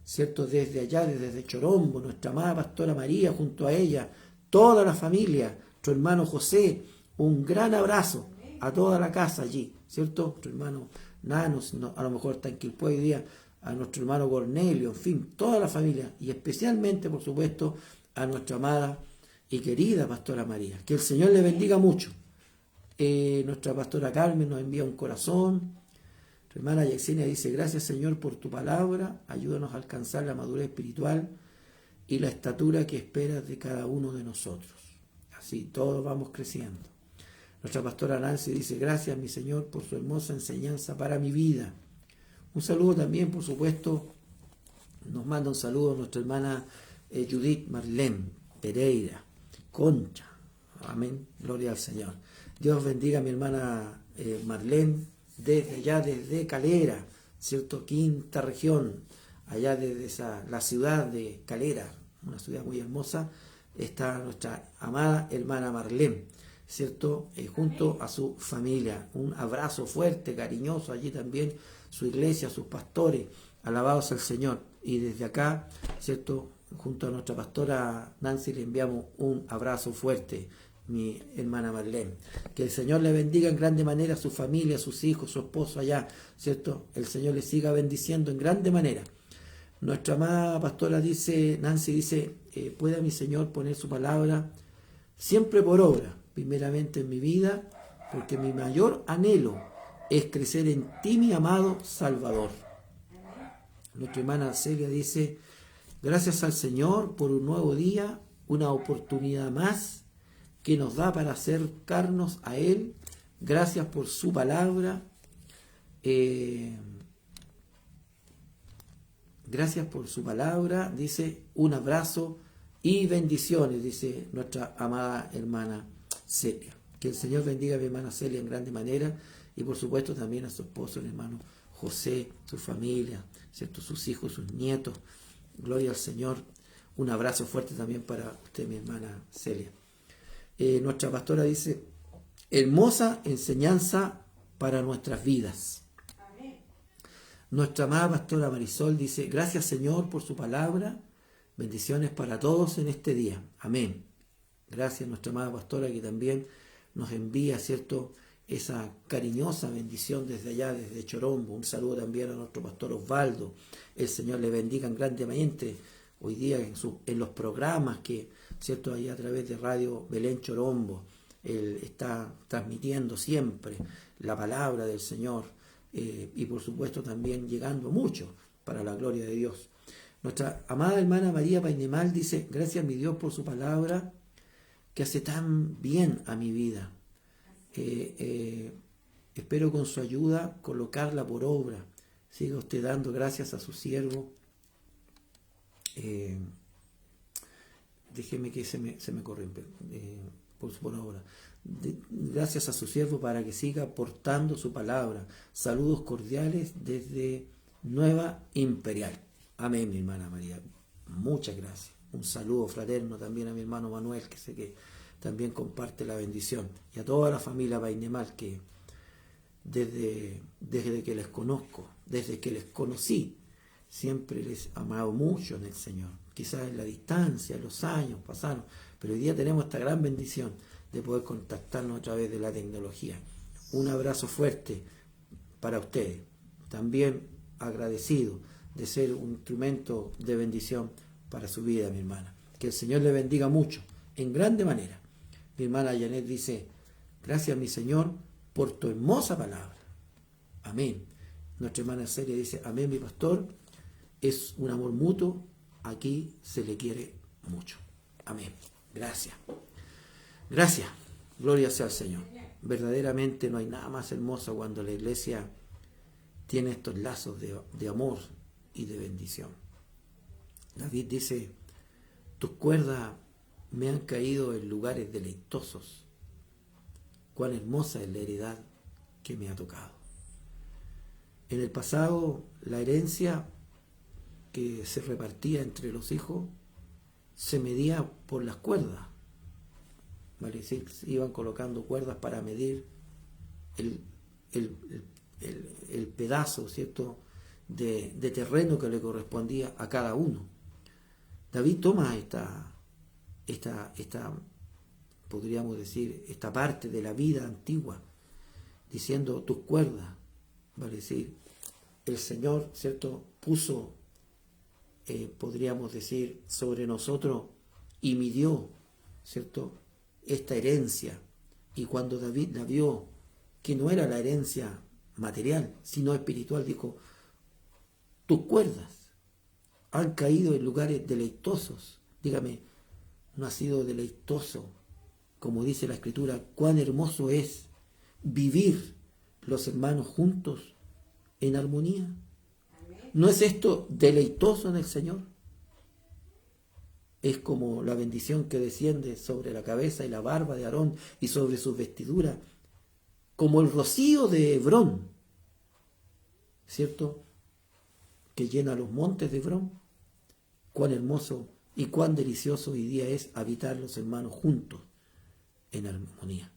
¿cierto? Desde allá, desde Chorombo, nuestra amada pastora María, junto a ella, toda la familia, nuestro hermano José, un gran abrazo a toda la casa allí, ¿cierto? Nuestro hermano Nano, a lo mejor está en Quilpué hoy día, a nuestro hermano Cornelio, en fin, toda la familia, y especialmente, por supuesto, a nuestra amada y querida pastora María. Que el Señor le bendiga mucho. Nuestra pastora Carmen nos envía un corazón. Nuestra hermana Yesenia dice, gracias Señor por tu palabra, ayúdanos a alcanzar la madurez espiritual y la estatura que esperas de cada uno de nosotros. Así todos vamos creciendo. Nuestra pastora Nancy dice, gracias mi Señor por su hermosa enseñanza para mi vida. Un saludo también, por supuesto, nos manda un saludo a nuestra hermana Judith Marlene Pereira, Concha. Amén, gloria al Señor. Dios bendiga a mi hermana Marlene, desde allá, desde Calera, ¿cierto? Quinta región, allá desde la ciudad de Calera, una ciudad muy hermosa, está nuestra amada hermana Marlene, ¿cierto? Junto a su familia. Un abrazo fuerte, cariñoso allí también, su iglesia, sus pastores, alabados al Señor. Y desde acá, ¿cierto? Junto a nuestra pastora Nancy le enviamos un abrazo fuerte, mi hermana Marlene. Que el Señor le bendiga en grande manera a su familia, a sus hijos, su esposo allá, ¿cierto? El Señor le siga bendiciendo en grande manera. Nuestra amada pastora dice, Nancy dice, pueda mi Señor poner su palabra siempre por obra, primeramente en mi vida, porque mi mayor anhelo es crecer en ti, mi amado Salvador. Nuestra hermana Celia dice, gracias al Señor por un nuevo día, una oportunidad más que nos da para acercarnos a Él. Gracias por su palabra. Gracias por su palabra. Dice, un abrazo y bendiciones, dice nuestra amada hermana Celia. Que el Señor bendiga a mi hermana Celia en grande manera y por supuesto también a su esposo, el hermano José, su familia, ¿cierto? Sus hijos, sus nietos. Gloria al Señor. Un abrazo fuerte también para usted, mi hermana Celia. Nuestra pastora dice, hermosa enseñanza para nuestras vidas. Amén. Nuestra amada pastora Marisol dice, gracias Señor por su palabra, bendiciones para todos en este día. Amén. Gracias nuestra amada pastora que también nos envía, ¿cierto?, esa cariñosa bendición desde allá, desde Chorombo. Un saludo también a nuestro pastor Osvaldo. El Señor le bendiga grandemente hoy día en los programas que, ¿cierto?, ahí a través de Radio Belén Chorombo, Él está transmitiendo siempre la palabra del Señor y por supuesto también llegando mucho para la gloria de Dios. Nuestra amada hermana María Painemal dice, gracias mi Dios por su palabra que hace tan bien a mi vida. Espero con su ayuda colocarla por obra. Siga usted dando gracias a su siervo. Déjeme que se me corre por obra. Gracias a su siervo para que siga portando su palabra. Saludos cordiales desde Nueva Imperial. Amén, mi hermana María. Muchas gracias. Un saludo fraterno también a mi hermano Manuel, que sé que también comparte la bendición. Y a toda la familia Painemal, que desde que les conozco, desde que les conocí, siempre les he amado mucho en el Señor. Quizás en la distancia, los años pasaron, pero hoy día tenemos esta gran bendición de poder contactarnos a través de la tecnología. Un abrazo fuerte para ustedes. También agradecido de ser un instrumento de bendición para su vida, mi hermana. Que el Señor le bendiga mucho, en grande manera. Mi hermana Janet dice, gracias mi Señor por tu hermosa palabra. Amén. Nuestra hermana Celia dice, amén mi pastor, es un amor mutuo, aquí se le quiere mucho. Amén. Gracias. Gracias. Gloria sea al Señor. Verdaderamente no hay nada más hermoso cuando la iglesia tiene estos lazos de amor y de bendición. David dice, tus cuerdas me han caído en lugares deleitosos. Cuán hermosa es la heredad que me ha tocado. En el pasado, la herencia que se repartía entre los hijos se medía por las cuerdas. ¿Vale? Se iban colocando cuerdas para medir el pedazo, ¿cierto?, de terreno que le correspondía a cada uno. David toma esta podríamos decir, esta parte de la vida antigua, diciendo tus cuerdas, vale decir, el Señor, ¿cierto?, puso, podríamos decir, sobre nosotros y midió, ¿cierto?, esta herencia. Y cuando David la vio, que no era la herencia material, sino espiritual, dijo, tus cuerdas han caído en lugares deleitosos. Dígame, ¿no ha sido deleitoso, como dice la Escritura, cuán hermoso es vivir los hermanos juntos en armonía? ¿No es esto deleitoso en el Señor? Es como la bendición que desciende sobre la cabeza y la barba de Aarón y sobre sus vestiduras, como el rocío de Hebrón, ¿cierto?, que llena los montes de Hebrón. Cuán hermoso y cuán delicioso hoy día es habitar los hermanos juntos en armonía.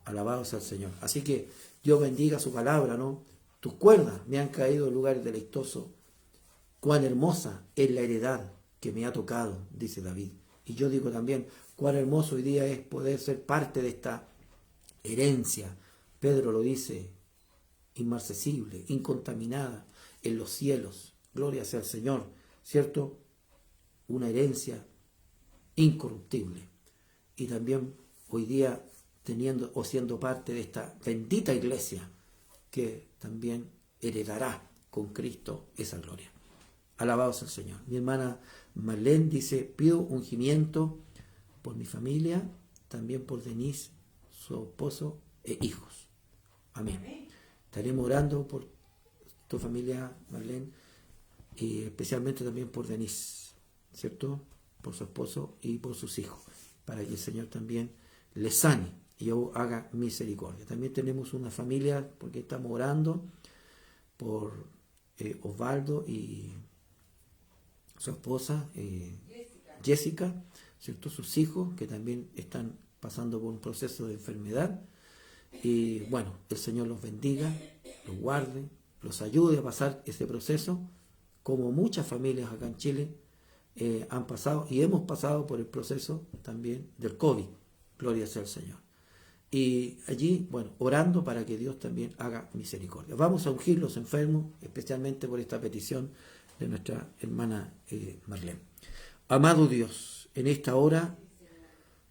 Alabado sea el Señor. Así que Dios bendiga su palabra, ¿no? Tus cuerdas me han caído en lugares deleitosos. Cuán hermosa es la heredad que me ha tocado, dice David. Y yo digo también, cuán hermoso hoy día es poder ser parte de esta herencia. Pedro lo dice, inmarcesible, incontaminada en los cielos. Gloria sea al Señor, ¿cierto? Una herencia incorruptible. Y también hoy día teniendo o siendo parte de esta bendita iglesia que también heredará con Cristo esa gloria. Alabado sea el Señor. Mi hermana Marlene dice, pido ungimiento por mi familia, también por Denise, su esposo e hijos. Amén. Estaremos orando por tu familia, Marlene, y especialmente también por Denise, ¿cierto?, por su esposo y por sus hijos, para que el Señor también les sane y haga misericordia. También tenemos una familia, porque estamos orando por Osvaldo y su esposa Jessica, ¿cierto?, sus hijos, que también están pasando por un proceso de enfermedad. Y bueno, el Señor los bendiga, los guarde, los ayude a pasar ese proceso, como muchas familias acá en Chile han pasado y hemos pasado por el proceso también del COVID. Gloria sea al Señor. Y allí, bueno, orando para que Dios también haga misericordia. Vamos a ungir los enfermos, especialmente por esta petición de nuestra hermana Marlene. Amado Dios, en esta hora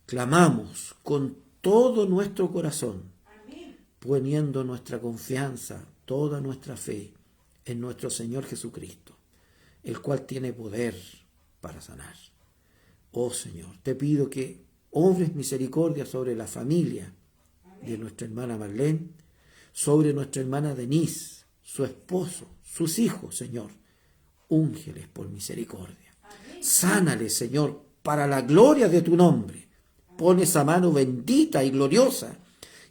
clamamos con todo nuestro corazón, poniendo nuestra confianza, toda nuestra fe en nuestro Señor Jesucristo, el cual tiene poder para sanar. Oh Señor, te pido que obres misericordia sobre la familia de nuestra hermana Marlene, sobre nuestra hermana Denise, su esposo, sus hijos, Señor. Úngeles por misericordia. Sánales, Señor, para la gloria de tu nombre. Pon esa mano bendita y gloriosa,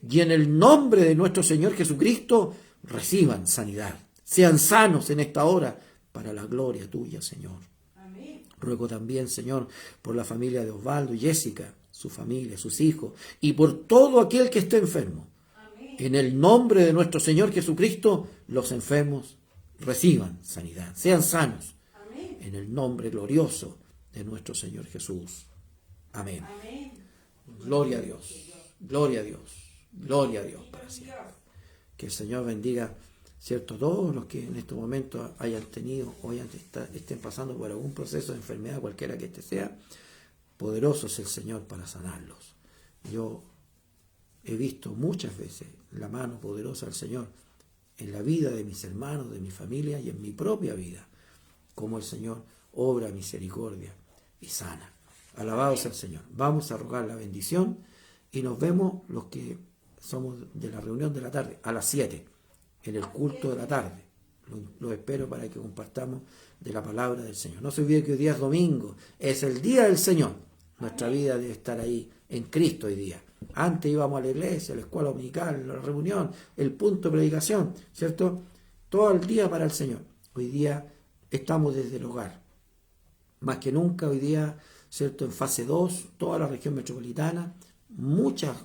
y en el nombre de nuestro Señor Jesucristo reciban sanidad. Sean sanos en esta hora para la gloria tuya, Señor. Amén. Ruego también, Señor, por la familia de Osvaldo y Jessica, su familia, sus hijos, y por todo aquel que esté enfermo. Amén. En el nombre de nuestro Señor Jesucristo, los enfermos reciban sanidad. Sean sanos. Amén. En el nombre glorioso de nuestro Señor Jesús. Amén. Amén. Gloria a Dios. Gloria a Dios. Gloria a Dios para siempre. Que el Señor bendiga, ¿cierto?, todos los que en estos momentos hayan tenido o estén pasando por algún proceso de enfermedad, cualquiera que este sea. Poderoso es el Señor para sanarlos. Yo he visto muchas veces la mano poderosa del Señor en la vida de mis hermanos, de mi familia y en mi propia vida, como el Señor obra misericordia y sana. Alabado sea el Señor. Vamos a rogar la bendición y nos vemos los que somos de la reunión de la tarde, a las 7, en el culto de la tarde. Lo espero para que compartamos de la palabra del Señor. No se olvide que hoy día es domingo, es el día del Señor. Nuestra vida debe estar ahí en Cristo hoy día. Antes íbamos a la iglesia, a la escuela dominical, a la reunión, el punto de predicación, ¿cierto? Todo el día para el Señor. Hoy día estamos desde el hogar. Más que nunca hoy día, ¿cierto? En fase 2, toda la región metropolitana, muchas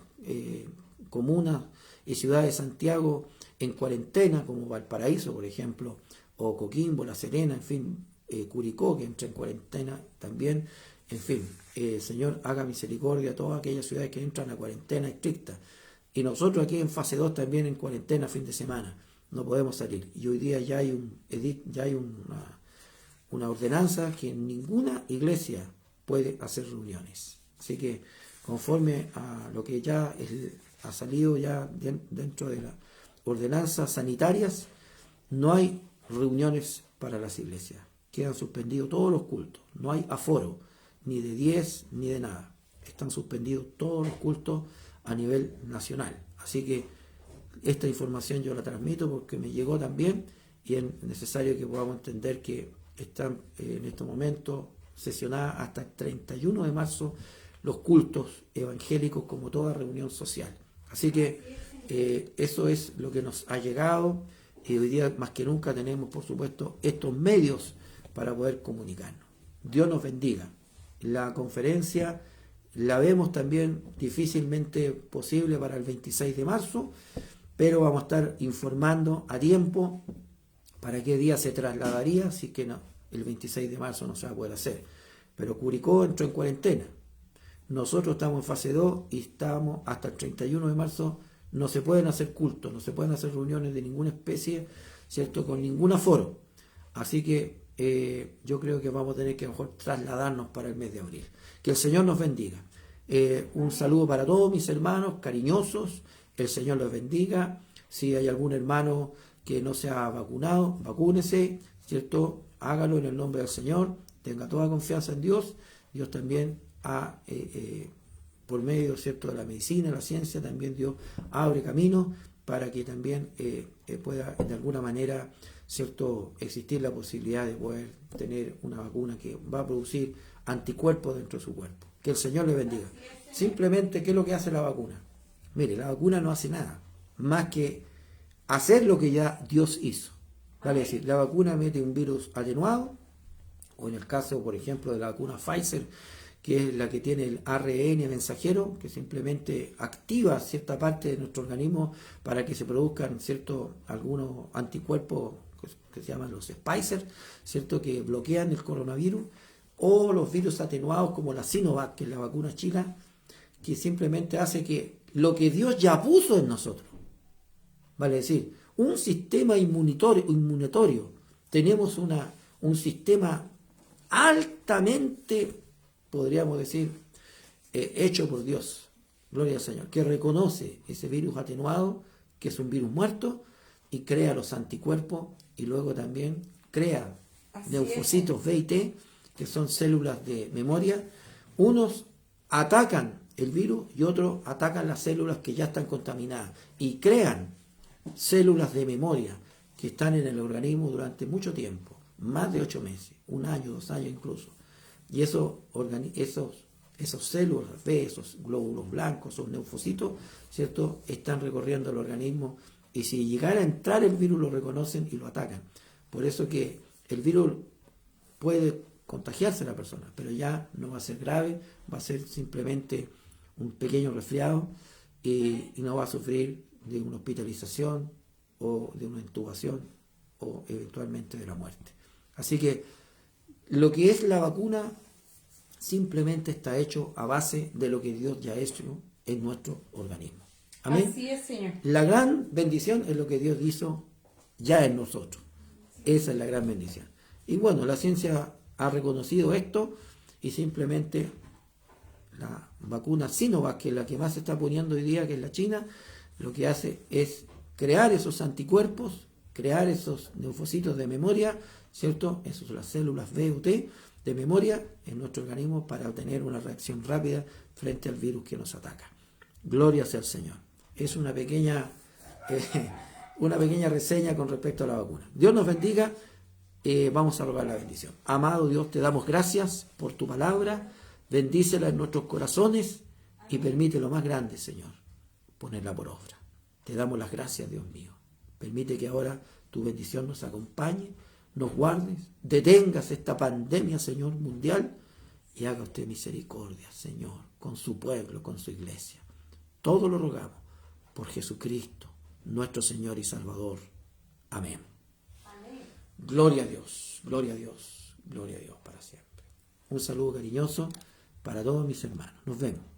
comunas y ciudades de Santiago en cuarentena, como Valparaíso, por ejemplo, o Coquimbo, La Serena, en fin, Curicó, que entra en cuarentena también. En fin, Señor, haga misericordia a todas aquellas ciudades que entran a cuarentena estricta. Y nosotros aquí en fase 2 también en cuarentena fin de semana. No podemos salir. Y hoy día ya hay una ordenanza que en ninguna iglesia puede hacer reuniones. Así que conforme a lo que ya ha salido ya dentro de las ordenanzas sanitarias, no hay reuniones para las iglesias. Quedan suspendidos todos los cultos. No hay aforo, ni de 10 ni de nada. Están suspendidos todos los cultos a nivel nacional. Así que esta información yo la transmito porque me llegó también y es necesario que podamos entender que están en estos momentos sesionadas hasta el 31 de marzo los cultos evangélicos como toda reunión social. Así que eso es lo que nos ha llegado y hoy día más que nunca tenemos, por supuesto, estos medios para poder comunicarnos. Dios nos bendiga. La conferencia la vemos también difícilmente posible para el 26 de marzo, pero vamos a estar informando a tiempo para qué día se trasladaría, así que no, el 26 de marzo no se va a poder hacer. Pero Curicó entró en cuarentena. Nosotros estamos en fase 2 y estamos hasta el 31 de marzo, no se pueden hacer cultos, no se pueden hacer reuniones de ninguna especie, ¿cierto? Con ningún aforo. Así que yo creo que vamos a tener que a lo mejor trasladarnos para el mes de abril. Que el Señor nos bendiga. Un saludo para todos mis hermanos, cariñosos. El Señor los bendiga. Si hay algún hermano que no se ha vacunado, vacúnese, ¿cierto? Hágalo en el nombre del Señor. Tenga toda confianza en Dios. Dios también por medio, ¿cierto?, de la medicina, la ciencia, también Dios abre caminos para que también pueda de alguna manera, ¿cierto?, existir la posibilidad de poder tener una vacuna que va a producir anticuerpos dentro de su cuerpo. Que el Señor le bendiga. Simplemente, ¿qué es lo que hace la vacuna? Mire, la vacuna no hace nada más que hacer lo que ya Dios hizo. Vale decir, la vacuna mete un virus atenuado, o en el caso, por ejemplo, de la vacuna Pfizer, que es la que tiene el ARN mensajero, que simplemente activa cierta parte de nuestro organismo para que se produzcan algunos anticuerpos que se llaman los Spicer, ¿cierto?, que bloquean el coronavirus, o los virus atenuados como la Sinovac, que es la vacuna china, que simplemente hace que lo que Dios ya puso en nosotros, vale decir, un sistema inmunitario, tenemos un sistema altamente, podríamos decir, hecho por Dios, gloria al Señor, que reconoce ese virus atenuado, que es un virus muerto, y crea los anticuerpos, y luego también crea linfocitos B y T, que son células de memoria. Unos atacan el virus y otros atacan las células que ya están contaminadas, y crean células de memoria que están en el organismo durante mucho tiempo, más de 8 meses, 1 año, 2 años incluso. Y esos células B, esos glóbulos blancos, esos linfocitos, ¿cierto?, están recorriendo el organismo, y si llegara a entrar el virus lo reconocen y lo atacan. Por eso que el virus puede contagiarse a la persona, pero ya no va a ser grave, va a ser simplemente un pequeño resfriado y no va a sufrir de una hospitalización o de una intubación o eventualmente de la muerte. Así que lo que es la vacuna simplemente está hecho a base de lo que Dios ya ha hecho en nuestro organismo. Amén. Así es, Señor. La gran bendición es lo que Dios hizo ya en nosotros. Esa es la gran bendición. Y bueno, la ciencia ha reconocido esto y simplemente la vacuna Sinovac, que es la que más se está poniendo hoy día, que es la China, lo que hace es crear esos anticuerpos, crear esos linfocitos de memoria, ¿cierto? Esas son las células B o T de memoria en nuestro organismo para obtener una reacción rápida frente al virus que nos ataca. Gloria sea al Señor. Es una pequeña reseña con respecto a la vacuna. Dios nos bendiga. Vamos a rogar la bendición. Amado Dios, te damos gracias por tu palabra. Bendícela en nuestros corazones y permite lo más grande, Señor, ponerla por obra. Te damos las gracias, Dios mío. Permite que ahora tu bendición nos acompañe, nos guardes, detengas esta pandemia, Señor, mundial, y haga usted misericordia, Señor, con su pueblo, con su iglesia. Todo lo rogamos por Jesucristo, nuestro Señor y Salvador. Amén. Gloria a Dios, gloria a Dios, gloria a Dios para siempre. Un saludo cariñoso para todos mis hermanos. Nos vemos.